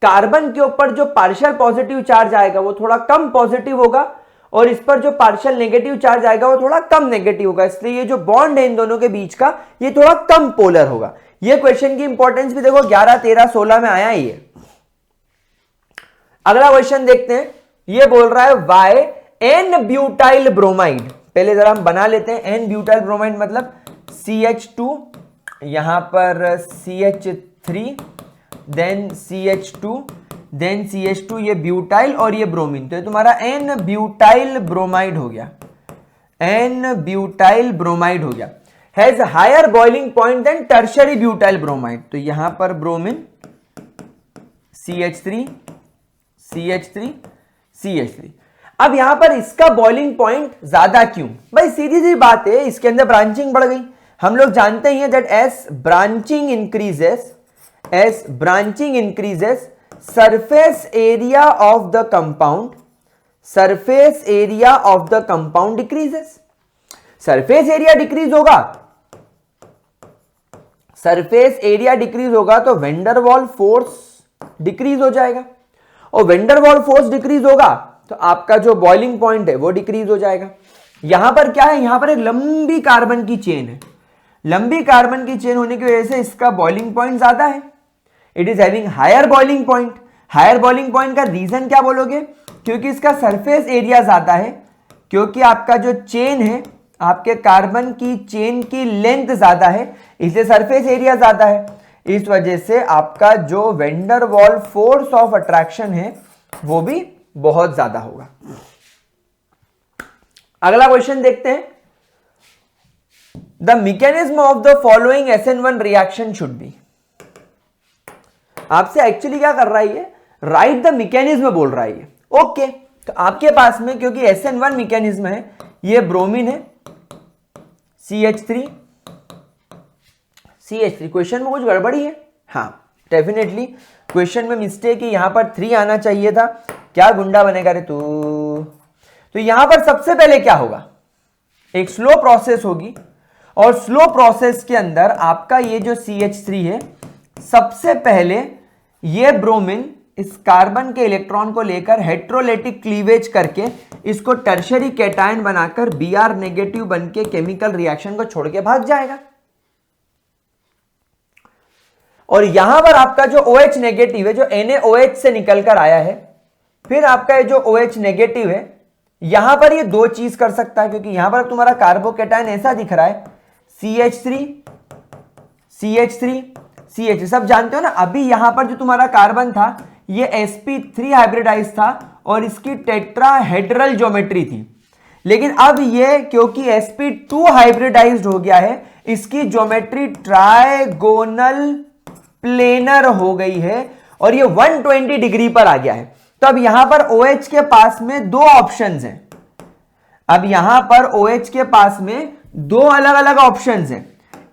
कार्बन के ऊपर जो पार्शियल पॉजिटिव चार्ज आएगा वो थोड़ा कम पॉजिटिव होगा, और इस पर जो पार्शियल नेगेटिव चार्ज आएगा वो थोड़ा कम नेगेटिव होगा। इसलिए ये जो बॉन्ड है इन दोनों के बीच का ये थोड़ा कम पोलर होगा। ये क्वेश्चन की इंपॉर्टेंस भी देखो 11, 13, 16 में आया ही है। अगला क्वेश्चन देखते हैं, ये बोल रहा है वाई एन ब्यूटाइल ब्रोमाइड। पहले जरा हम बना लेते हैं, एन ब्यूटाइल ब्रोमाइड मतलब CH2, यहां पर CH3, then CH2, then CH2, ये ब्यूटाइल और ये ब्रोमीन, तो ये तुम्हारा एन ब्यूटाइल ब्रोमाइड हो गया, एन ब्यूटाइल ब्रोमाइड हो गया। Has higher boiling point than tertiary butyl bromide, तो यहां पर ब्रोमीन CH3, CH3, CH3। अब यहां पर इसका बॉइलिंग पॉइंट ज्यादा क्यों? भाई सीधी सी बात है, इसके अंदर ब्रांचिंग बढ़ गई। हम लोग जानते ही हैं that S branching increases surface area of the compound, surface area of the compound decreases. Surface area decrease होगा, सरफेस एरिया डिक्रीज होगा तो वेंडरवॉल फोर्स डिक्रीज हो जाएगा, और वेंडरवॉल फोर्स डिक्रीज होगा तो आपका जो बॉइलिंग पॉइंट है वो डिक्रीज हो जाएगा। यहां पर क्या है, यहां पर एक लंबी कार्बन की चेन है, लंबी कार्बन की चेन होने की वजह से इसका बॉइलिंग पॉइंट ज्यादा है, it is having higher boiling point. Higher boiling point का रीजन क्या बोलोगे? क्योंकि इसका सरफेस एरिया ज्यादा है, क्योंकि आपका जो चेन है, आपके कार्बन की चेन की लेंथ ज्यादा है, इसलिए सरफेस एरिया ज्यादा है। इस वजह से आपका जो vendor wall force of attraction है वो भी बहुत ज्यादा होगा। अगला क्वेश्चन देखते हैं। The mechanism of the following SN1 reaction should be. आपसे एक्चुअली क्या कर रहा है ये, राइट द मैकेनिज्म बोल रहा है ये। ओके, तो आपके पास में क्योंकि SN1 मैकेनिज्म है, ये ब्रोमीन है CH3 CH3। क्वेश्चन में कुछ गड़बड़ी है? हाँ डेफिनेटली क्वेश्चन में मिस्टेक है, यहां पर 3 आना चाहिए था। क्या गुंडा बनेगा रे तू। तो यहां पर सबसे पहले क्या होगा, एक स्लो प्रोसेस होगी, और स्लो प्रोसेस के अंदर आपका ये जो CH3 है, सबसे पहले ये ब्रोमीन इस कार्बन के इलेक्ट्रॉन को लेकर हेट्रोलेटिक क्लीवेज करके इसको टर्शरी कैटायन बनाकर Br नेगेटिव बनके केमिकल रिएक्शन को छोड़ के भाग जाएगा। और यहां पर आपका जो OH नेगेटिव है, जो NaOH से निकलकर आया है, फिर आपका ये जो OH नेगेटिव है, यहां पर ये 2 चीज कर सकता है, क्योंकि यहां पर तुम्हारा कार्बोकैटायन ऐसा दिख रहा है CH3 CH3 CH3, सब जानते हो ना। अभी यहां पर जो तुम्हारा कार्बन था ये sp3 हाइब्रिडाइज था और इसकी टेट्राहेड्रल ज्योमेट्री थी, लेकिन अब ये क्योंकि sp2 हाइब्रिडाइज्ड हो गया है, इसकी ज्योमेट्री ट्राइगोनल प्लेनर हो गई है और ये 120 डिग्री पर आ गया है। तो अब यहां पर OH के पास में 2 ऑप्शंस हैं। अब यहां पर OH के पास में 2 अलग अलग ऑप्शंस हैं।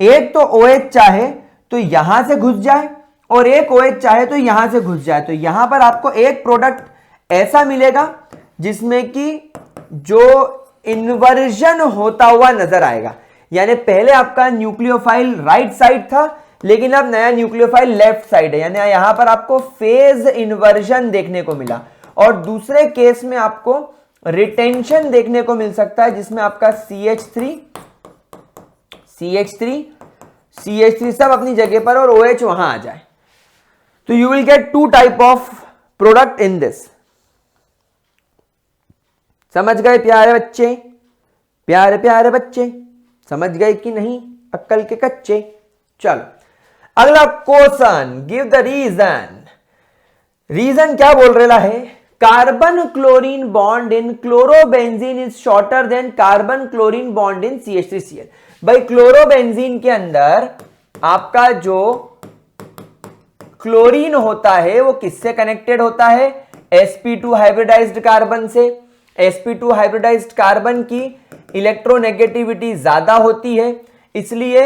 एक तो OH चाहे तो यहां से घुस जाए और एक OH चाहे तो यहां से घुस जाए। तो यहां पर आपको एक प्रोडक्ट ऐसा मिलेगा जिसमें कि जो इन्वर्जन होता हुआ नजर आएगा, यानी पहले आपका न्यूक्लियोफाइल राइट साइड था, लेकिन अब नया न्यूक्लियोफाइल लेफ्ट साइड है, यानी यहां पर आपको फेज इन्वर्जन देखने को मिला। और दूसरे केस में आपको रिटेंशन देखने को मिल सकता है, जिसमें आपका CH3 सब अपनी जगह पर और OH वहां आ जाए। तो you will get 2 type of product in this. समझ गए प्यारे बच्चे, प्यारे प्यारे बच्चे, समझ गए कि नहीं, अक्कल के कच्चे। चलो अगला question, give the reason. Reason क्या बोल रहा है, carbon chlorine bond in chlorobenzene is shorter than carbon chlorine bond in CH3Cl। भाई क्लोरोबेंजीन के अंदर आपका जो क्लोरीन होता है वो किससे कनेक्टेड होता है, sp2 हाइब्रिडाइज्ड कार्बन से। sp2 हाइब्रिडाइज्ड कार्बन की इलेक्ट्रोनेगेटिविटी ज्यादा होती है, इसलिए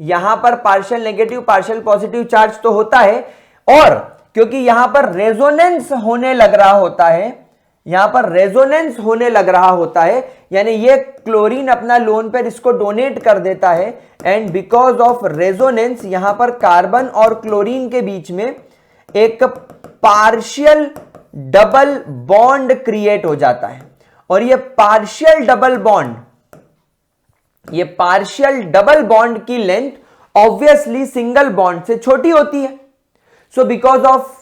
यहां पर partial negative partial positive charge तो होता है। और क्योंकि यहां पर रेजोनेंस होने लग रहा होता है, यहां पर रेजोनेंस होने लग रहा होता है, यानी ये क्लोरीन अपना लोन पेयर इसको डोनेट कर देता है, एंड बिकॉज ऑफ रेजोनेंस यहां पर कार्बन और क्लोरीन के बीच में एक पार्शियल डबल बॉन्ड क्रिएट हो जाता है। और ये पार्शियल डबल बॉन्ड की लेंथ ऑब्वियसली सिंगल बॉन्ड से छोटी होती है। So because of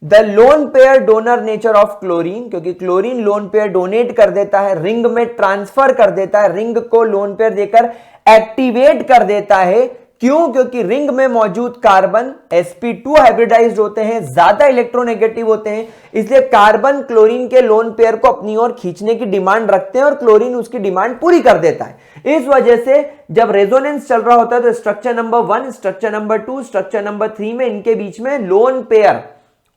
the lone pair donor nature of chlorine, क्योंकि क्लोरीन लोन पेयर डोनेट कर देता है, रिंग में ट्रांसफर कर देता है, रिंग को लोन पेयर देकर एक्टिवेट कर देता है। क्यों? क्योंकि रिंग में मौजूद कार्बन sp2 हाइब्रिडाइज्ड होते हैं, ज्यादा इलेक्ट्रोनेगेटिव होते हैं, इसलिए कार्बन क्लोरीन के लोन पेयर को अपनी ओर खींचने की डिमांड रखते हैं और क्लोरीन उसकी डिमांड पूरी कर देता है। इस वजह से जब रेजोनेंस चल रहा होता है तो structure number 1, structure number 2, structure number 3 में इनके बीच में lone pair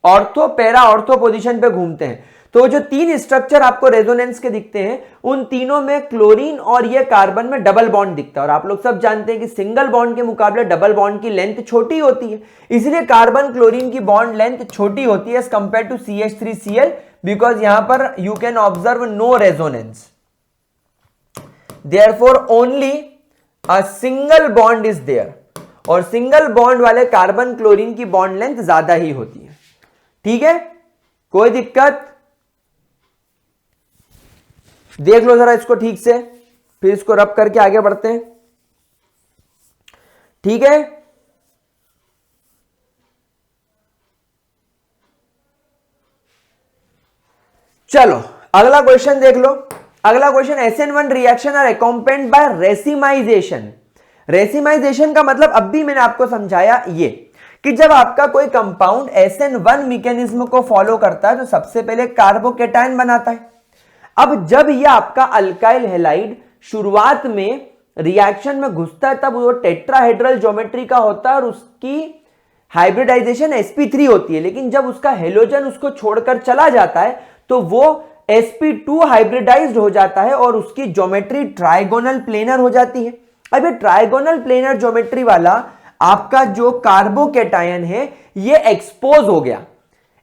ortho para ortho position पे घूमते हैं। तो जो 3 स्ट्रक्चर आपको रेजोनेंस के दिखते हैं, उन तीनों में क्लोरीन और ये कार्बन में डबल बॉन्ड दिखता है। और आप लोग सब जानते हैं कि सिंगल बॉन्ड के मुकाबले डबल बॉन्ड की लेंथ छोटी होती है, इसलिए कार्बन क्लोरीन की बॉन्ड लेंथ छोटी होती है as compare to CH3Cl, because यहां पर you can observe no resonance, therefore only a single bond is there. और सिंगल बॉन्ड वाले कार्बन क्लोरीन की बॉन्ड लेंथ ज्यादा ही होती है। ठीक है, कोई दिक्कत? देख लो जरा इसको ठीक से, फिर इसको रब करके आगे बढ़ते हैं। ठीक है, चलो अगला क्वेश्चन देख लो। अगला question, SN1 reaction are accompanied by racemisation. Racemisation का मतलब अब भी मैंने आपको समझाया, ये कि जब आपका कोई कंपाउंड SN1 मैकेनिज्म को फॉलो करता है तो सबसे पहले कार्बोकेटायन बनाता है। अब जब ये आपका अल्काइल हैलाइड शुरुआत में रिएक्शन में घुसता है तब वो टेट्राहेड्रल ज्योमेट्री का होता है और उसकी हाइब्रिडाइजेशन sp3 होती है, लेकिन जब उसका हेलोजन उसको छोड़कर चला जाता है तो वो sp2 हाइब्रिडाइज्ड हो जाता है और उसकी ज्योमेट्री ट्राइगोनल प्लेनर हो जाती है। अब ये ट्राइगोनल प्लेनर ज्योमेट्री वाला आपका जो कार्बोकेटायन है ये एक्सपोज हो गया।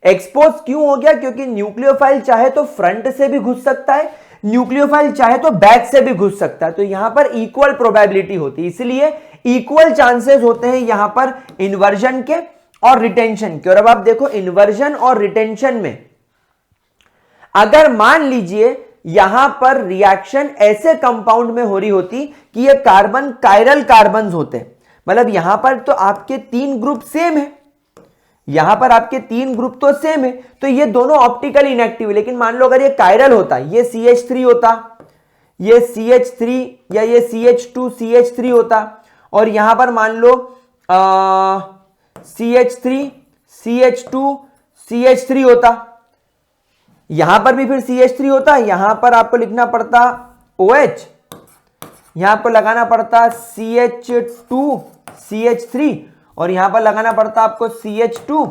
एक्सपोज क्यों हो गया? क्योंकि न्यूक्लियोफाइल चाहे तो फ्रंट से भी घुस सकता है, न्यूक्लियोफाइल चाहे तो बैक से भी घुस सकता है, तो यहां पर इक्वल प्रोबेबिलिटी होती है, इसलिए इक्वल चांसेस होते हैं यहां पर इन्वर्जन के और रिटेंशन के। और अब आप देखो इन्वर्जन और रिटेंशन में अगर मान लीजिए यहां पर रिएक्शन ऐसे कंपाउंड में हो रही होती कि ये कार्बन कायरल कार्बन होते, मतलब यहां पर तो आपके 3 ग्रुप सेम है, यहां पर आपके 3 ग्रुप तो सेम है, तो ये दोनों ऑप्टिकली इनएक्टिव है। लेकिन मान लो अगर ये कायरल होता, ये CH3 होता, ये CH3 या ये CH2 CH3 होता, और यहां पर मान लो CH3 CH2 CH3 होता, यहां पर भी फिर CH3 होता, यहां पर आपको लिखना पड़ता OH, यहां आपको लगाना पड़ता CH2 CH3 और यहां पर लगाना पड़ता आपको CH2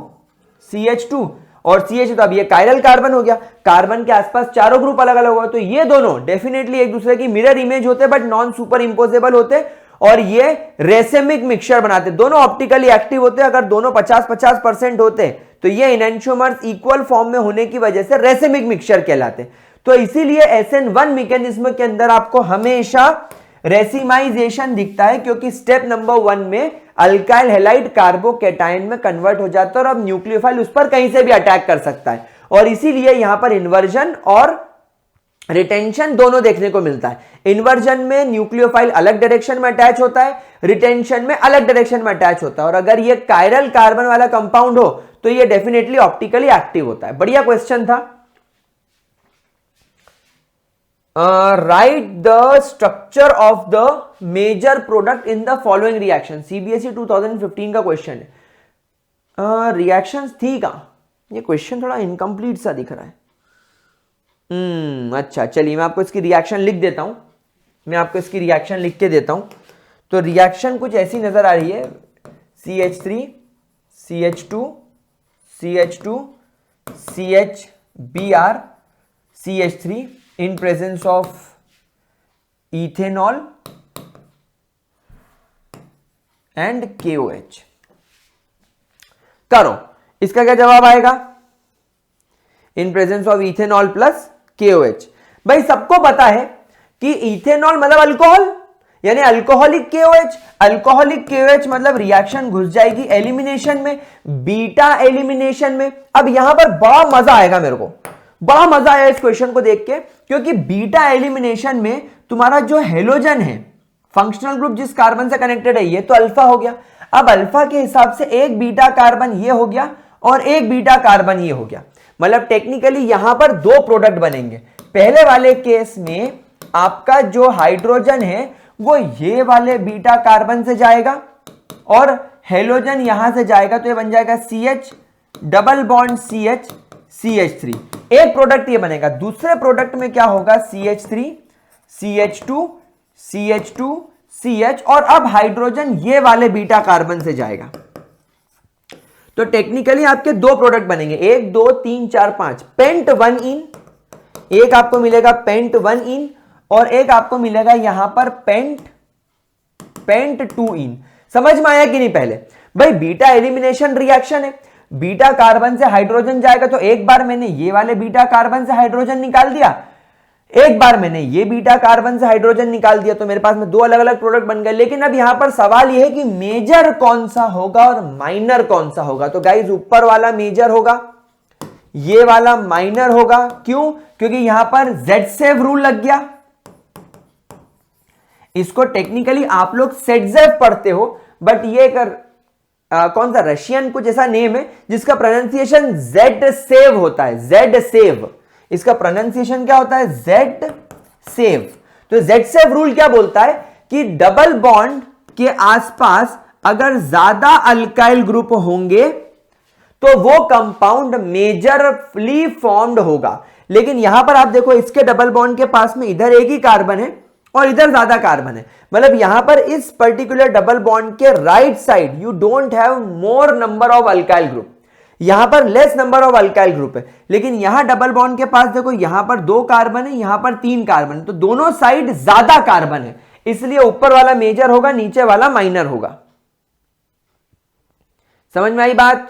और CH2। अब ये कायरल कार्बन हो गया, कार्बन के आसपास चारों ग्रुप अलग अलग होगा, तो ये दोनों डेफिनेटली एक दूसरे की मिरर इमेज होते बट नॉन सुपर इंपोजेबल होते और ये रेसेमिक मिक्सचर बनाते, दोनों ऑप्टिकली एक्टिव होते। अगर दोनों 50-50% होते तो ये इनएंशियोमर्स इक्वल फॉर्म में होने की वजह से रेसेमिक मिक्सचर कहलाते। तो इसीलिए SN1 मैकेनिज्म के अंदर आपको हमेशा रेसिमाइजेशन दिखता है, क्योंकि स्टेप नंबर 1 में अल्काइल हैलाइड कार्बोकेटायन में कन्वर्ट हो जाता है और अब न्यूक्लियोफाइल उस पर कहीं से भी अटैक कर सकता है, और इसीलिए यहां पर इन्वर्जन और रिटेंशन दोनों देखने को मिलता है। इन्वर्जन में न्यूक्लियोफाइल अलग डायरेक्शन में अटैच होता है, रिटेंशन में अलग डायरेक्शन में अटैच होता है, और अगर ये कायरल कार्बन वाला कंपाउंड हो तो ये डेफिनेटली ऑप्टिकली एक्टिव होता है। बढ़िया क्वेश्चन था। Write the structure of the major product in the following reaction, CBSE 2015 का क्वेश्चन है। रिएक्शंस थी कहां? ये क्वेश्चन थोड़ा इनकम्प्लीट सा दिख रहा है। अच्छा चलिए मैं आपको इसकी रिएक्शन लिख देता हूं, मैं आपको इसकी रिएक्शन लिख के देता हूं। तो रिएक्शन कुछ ऐसी नजर आ रही है, CH3 CH2 CH2 CHBr CH3 in presence of ethanol and KOH। करो, इसका क्या जवाब आएगा? इन presence of ethanol plus KOH। भाई सबको पता है कि इथेनॉल मतलब अल्कोहल, यानी अल्कोहलिक KOH, अल्कोहलिक KOH मतलब रिएक्शन घुस जाएगी एलिमिनेशन में, बीटा एलिमिनेशन में। अब यहां पर बड़ा मजा आएगा, मेरे को बड़ा मजा आया इस क्वेश्चन को देख के, क्योंकि बीटा एलिमिनेशन में तुम्हारा जो हेलोजन है, फंक्शनल ग्रुप जिस कार्बन से कनेक्टेड है, ये तो अल्फा हो गया। अब अल्फा के हिसाब से एक बीटा कार्बन ये हो गया और एक बीटा कार्बन ये हो गया, मतलब टेक्निकली यहां पर 2 प्रोडक्ट बनेंगे। पहले वाले केस में आपका जो हाइड्रोजन है वो ये वाले बीटा कार्बन से जाएगा और हेलोजन यहां से जाएगा, तो ये बन जाएगा CH double bond CH CH3, एक प्रोडक्ट ये बनेगा। दूसरे प्रोडक्ट में क्या होगा? CH3 CH2 CH2 CH, और अब हाइड्रोजन ये वाले बीटा कार्बन से जाएगा, तो टेक्निकली आपके 2 प्रोडक्ट बनेंगे, 1 2 3 4 5, पेंट 1 इन, एक आपको मिलेगा पेंट 1 इन और एक आपको मिलेगा यहां पर पेंट 2 इन। समझ में आया कि नहीं? पहले भाई बीटा एलिमिनेशन रिएक्शन है, बीटा कार्बन से हाइड्रोजन जाएगा, तो एक बार मैंने ये वाले बीटा कार्बन से हाइड्रोजन निकाल दिया, एक बार मैंने ये बीटा कार्बन से हाइड्रोजन निकाल दिया, तो मेरे पास में 2 अलग अलग प्रोडक्ट बन गए। लेकिन अब यहां पर सवाल यह है कि मेजर कौन सा होगा और माइनर कौन सा होगा। तो गाइस ऊपर वाला मेजर होगा, ये वाला माइनर होगा। क्यों? क्योंकि यहां पर Z-सेव रूल लग गया। इसको टेक्निकली आप लोग सेटजेव पढ़ते हो, बट ये कौन सा रशियन कुछ ऐसा नेम है जिसका प्रोनाउंसिएशन Z-सेव होता है, Z-सेव, इसका प्रोनाउंसिएशन क्या होता है? Z-सेव। तो Z-सेव रूल क्या बोलता है कि डबल बॉन्ड के आसपास अगर ज्यादा अल्काइल ग्रुप होंगे तो वो कंपाउंड मेजरली फॉर्म्ड होगा। लेकिन यहां पर आप देखो इसके डबल बॉन्ड के पास में इधर एक ही कार्बन है और इधर ज्यादा कार्बन है, मतलब यहां पर इस पर्टिकुलर डबल बॉन्ड के right side you don't have more number of alkyl group, यहां पर less number of alkyl group है। लेकिन यहां डबल बॉन्ड के पास देखो यहां पर 2 कार्बन है, यहां पर 3 कार्बन है, तो दोनों साइड ज्यादा कार्बन है, इसलिए ऊपर वाला मेजर होगा, नीचे वाला माइनर होगा। समझ में आई बात?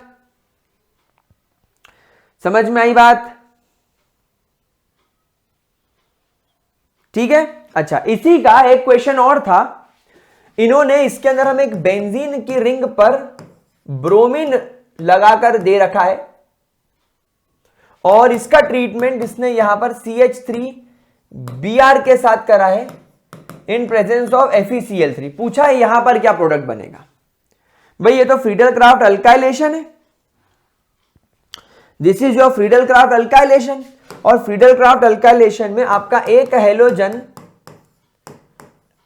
समझ में आई बात? ठीक है। अच्छा, इसी का एक क्वेश्चन और था, इन्होंने इसके अंदर हमें एक बेंजीन की रिंग पर ब्रोमीन लगाकर दे रखा है और इसका ट्रीटमेंट इसने यहां पर CH3Br के साथ करा है इन प्रेजेंस ऑफ FeCl3। पूछा है यहां पर क्या प्रोडक्ट बनेगा। भाई ये तो फ्रीडल क्राफ्ट अल्काइलेशन है, this is your Friedel craft alkylation. और फ्रीडल क्राफ्ट अल्काइलेशन में आपका एक हेलोजन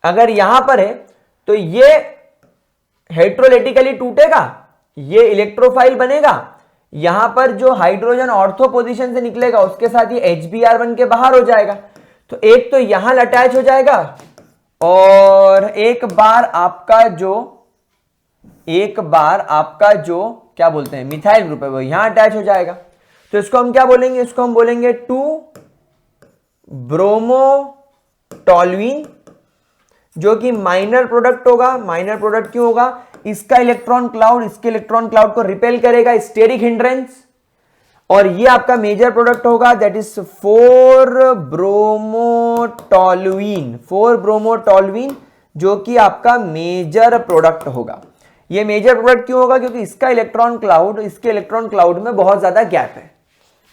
अगर यहां पर है तो ये हेट्रोलेटिकली टूटेगा, ये इलेक्ट्रोफाइल बनेगा, यहां पर जो हाइड्रोजन ऑर्थो पोजीशन से निकलेगा उसके साथ ये HBr बन के बाहर हो जाएगा। तो एक तो यहां अटैच हो जाएगा और एक बार आपका जो क्या बोलते हैं मिथाइल ग्रुप है वो यहां अटैच हो जाएगा। तो इसको हम क्या बोलेंगे? इसको हम बोलेंगे 2-ब्रोमोटोलुईन, जो कि माइनर प्रोडक्ट होगा। माइनर प्रोडक्ट क्यों होगा? इसका इलेक्ट्रॉन क्लाउड इसके इलेक्ट्रॉन क्लाउड को रिपेल करेगा, स्टेरिक हिंड्रेंस, और ये आपका मेजर प्रोडक्ट होगा, दैट इज 4-ब्रोमोटोलुईन, जो कि आपका मेजर प्रोडक्ट होगा। ये मेजर प्रोडक्ट क्यों होगा? क्योंकि इसका इलेक्ट्रॉन क्लाउड इसके इलेक्ट्रॉन क्लाउड में बहुत ज्यादा गैप है,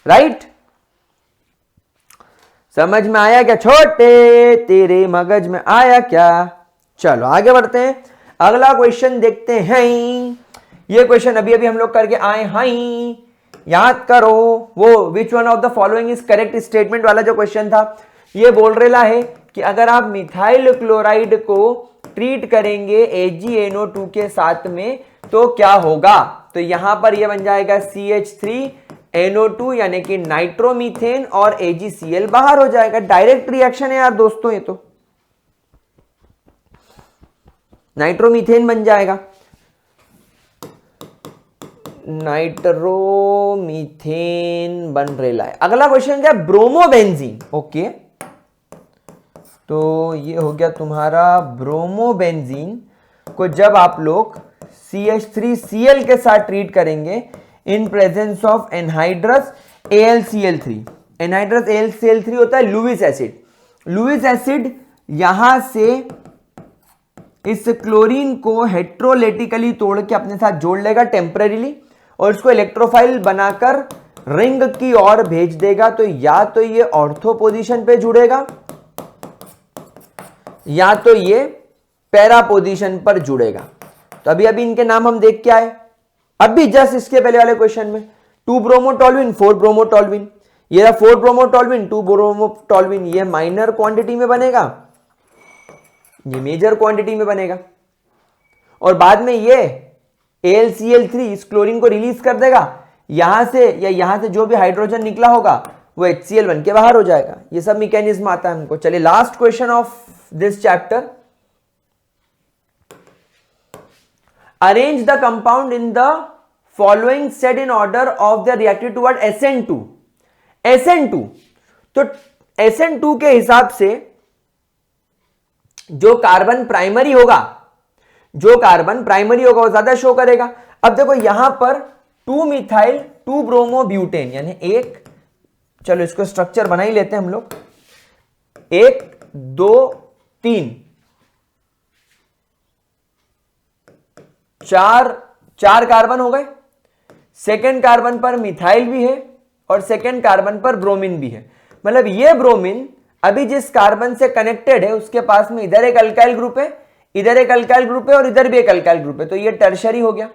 राइट? समझ में आया क्या छोटे? तेरे मगज में आया क्या? चलो आगे बढ़ते हैं, अगला क्वेश्चन देखते हैं। ये क्वेश्चन अभी अभी हम लोग करके आए हैं, याद करो वो which one of the following is correct statement वाला जो क्वेश्चन था। ये बोल रहा है कि अगर आप मिथाइल क्लोराइड को ट्रीट करेंगे AgNO2 के साथ में तो क्या होगा? तो यहां पर ये बन जाएगा CH3NO2 यानी कि नाइट्रोमीथेन और AgCl बाहर हो जाएगा। डायरेक्ट रिएक्शन है यार दोस्तों, ये तो नाइट्रोमीथेन बन जाएगा, नाइट्रोमीथेन बन रहा है। अगला क्वेश्चन क्या? ब्रोमोबेंजीन। ओके, तो ये हो गया तुम्हारा ब्रोमोबेंजीन को जब आप लोग CH3Cl के साथ ट्रीट करेंगे इन presence of anhydrous AlCl3। Anhydrous AlCl3 होता है लुईस एसिड। लुईस एसिड यहां से इस क्लोरीन को हेट्रोलेटिकली तोड़ के अपने साथ जोड़ लेगा टेम्परेरीली और इसको इलेक्ट्रोफाइल बनाकर रिंग की ओर भेज देगा। तो या तो ये ऑर्थो पोजीशन पे जुड़ेगा या तो ये पैरा पोजीशन पर जुड़ेगा। तो अभी अभी इनके नाम हम देख के आए, अभी जस्ट इसके पहले वाले क्वेश्चन में 2-ब्रोमोटोलुईन 4-ब्रोमोटोलुईन, ये 4-ब्रोमोटोलुईन 2-ब्रोमोटोलुईन, ये माइनर क्वांटिटी में बनेगा, ये मेजर क्वांटिटी में बनेगा, और बाद में ये AlCl3 इस क्लोरीन को रिलीज कर देगा, यहां से या यहां से जो भी हाइड्रोजन निकला होगा वो HCl बन के बाहर हो जाएगा। ये सब मैकेनिज्म आता है हमको। चलिए last question of this chapter, arrange the compound in the following set in order of the reacted toward SN2। SN2, तो SN2 के हिसाब से जो कार्बन प्राइमरी होगा वो ज्यादा शो करेगा। अब देखो यहां पर 2-मिथाइल 2-ब्रोमोब्यूटेन यानी एक, चलो इसको स्ट्रक्चर बना ही लेते हैं हम लोग, 1 2 3 4 कार्बन हो गए। सेकेंड कार्बन पर मिथाइल भी है और सेकेंड कार्बन पर ब्रोमीन भी है। मतलब ये ब्रोमीन अभी जिस कार्बन से कनेक्टेड है उसके पास में इधर एक अल्काइल ग्रुप है, इधर एक अल्काइल ग्रुप है और इधर भी एक अल्काइल ग्रुप है, तो ये टर्शरी हो गया।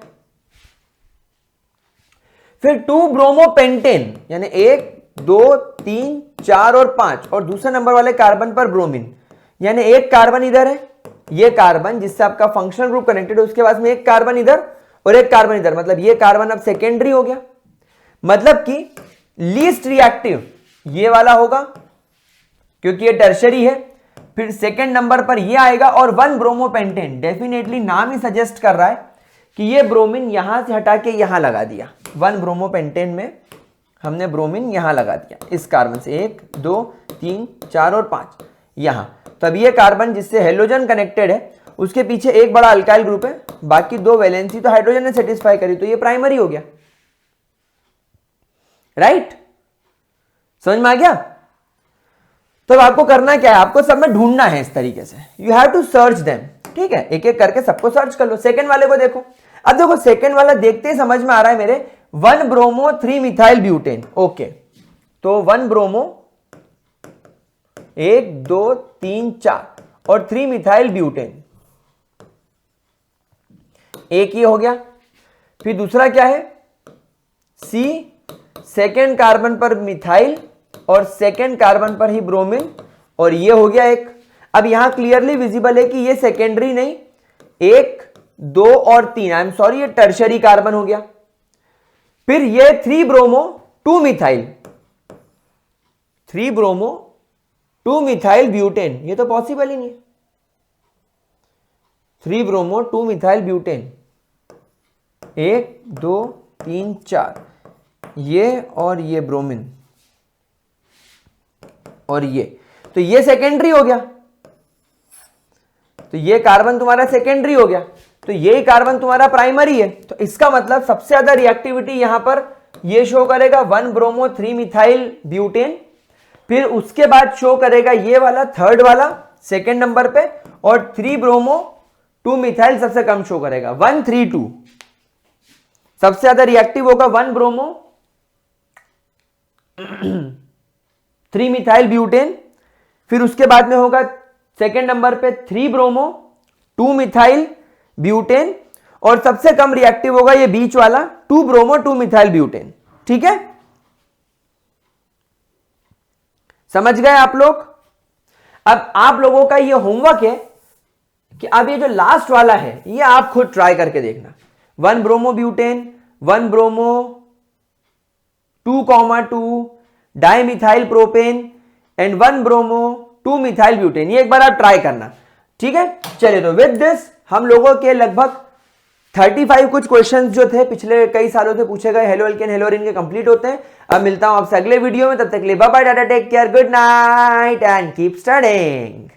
फिर 2-ब्रोमोपेंटेन यानी 1 2 3 4 और 5 और दूसरे नंबर वाले कार्बन पर ब्रोमीन, यानी एक कार्बन इधर है ये कार्बन जिससे आपका फंक्शनल ग्रुप कनेक्टेड है उसके पास में एक कार्बन इधर और एक कार्बन इधर, मतलब ये कार्बन अब सेकेंडरी हो गया, मतलब कि लीस्ट रिएक्टिव ये वाला होगा क्योंकि ये टर्शरी है। फिर सेकेंड नंबर पर ये आएगा और 1 ब्रोमोपेंटेन, डेफिनेटली नाम ही सजेस्ट कर रहा है कि ये ब्रोमीन यहां से हटा के यहां लगा दिया। 1 ब्रोमोपेंटेन में हमने ब्रोमीन यहां लगा दिया इस कार्बन से, 1 2 3 4 और 5 यहां। तब ये कार्बन जिससे हेलोजन कनेक्टेड है उसके पीछे एक बड़ा अल्काइल ग्रुप है, बाकी 2 वैलेंसी तो हाइड्रोजन ने सेटिस्फाई करी, तो ये प्राइमरी हो गया। राइट, समझ में आ गया? तो आपको करना क्या है, आपको सब में ढूंढना है इस तरीके से, you have to search them. ठीक है, एक एक करके सबको सर्च कर लो। सेकंड वाले को देखो, अब देखो सेकंड वाला देखते ही समझ में आ रहा है मेरे, 1 ब्रोमो 3 मिथाइल ब्यूटेन। ओके, तो 1 ब्रोमो 1 2 3 4 और 3 मिथाइल ब्यूटेन, एक ये हो गया। फिर दूसरा क्या है, सी, सेकेंड कार्बन पर मिथाइल और सेकेंड कार्बन पर ही ब्रोमीन, और ये हो गया एक। अब यहां क्लियरली विजिबल है कि ये सेकेंडरी नहीं, 1 2 और 3, आई एम सॉरी, ये टर्शरी कार्बन हो गया। फिर ये 3 bromo 2 methyl, 3 bromo 2 methyl butane, ये तो पॉसिबल ही नहीं है। 3 ब्रोमो 2 मिथाइल ब्यूटेन, 1 2 3 4, ये और ये ब्रोमीन और ये, तो ये सेकेंडरी हो गया। तो ये कार्बन तुम्हारा सेकेंडरी हो गया, तो यही कार्बन तुम्हारा प्राइमरी है। तो इसका मतलब सबसे ज्यादा रिएक्टिविटी यहां पर ये शो करेगा 1 ब्रोमो 3 मिथाइल ब्यूटेन, फिर उसके बाद शो करेगा ये वाला थर्ड वाला सेकेंड नंबर पे, और 3 ब्रोमो 2 मिथाइल सबसे कम शो करेगा 1 3 2। सबसे ज्यादा रिएक्टिव होगा 1 ब्रोमो 3 मिथाइल ब्यूटेन, फिर उसके बाद में होगा सेकेंड नंबर पे 3 ब्रोमो 2 मिथाइल ब्यूटेन, और सबसे कम रिएक्टिव होगा ये बीच वाला 2 ब्रोमो 2 मिथाइल ब्यूटेन। ठीक है, समझ गए आप लोग? अब आप लोगों का ये होमवर्क है कि अब ये जो लास्ट वाला है ये आप खुद ट्राई करके देखना। 1 bromo butane, 1 bromo 2,2 dimethyl propane and 1 bromo 2 methyl butane, ये एक बार आप ट्राई करना। ठीक है, चलिए, तो विद दिस हम लोगों के लगभग 35 कुछ क्वेश्चंस जो थे पिछले कई सालों से पूछे गए हेलो एल्केन हेलो एरीन के कंप्लीट होते हैं। अब मिलता हूं आपसे अगले वीडियो में, तब तक के लिए बाय बाय, टाटा, take care, good night and keep studying.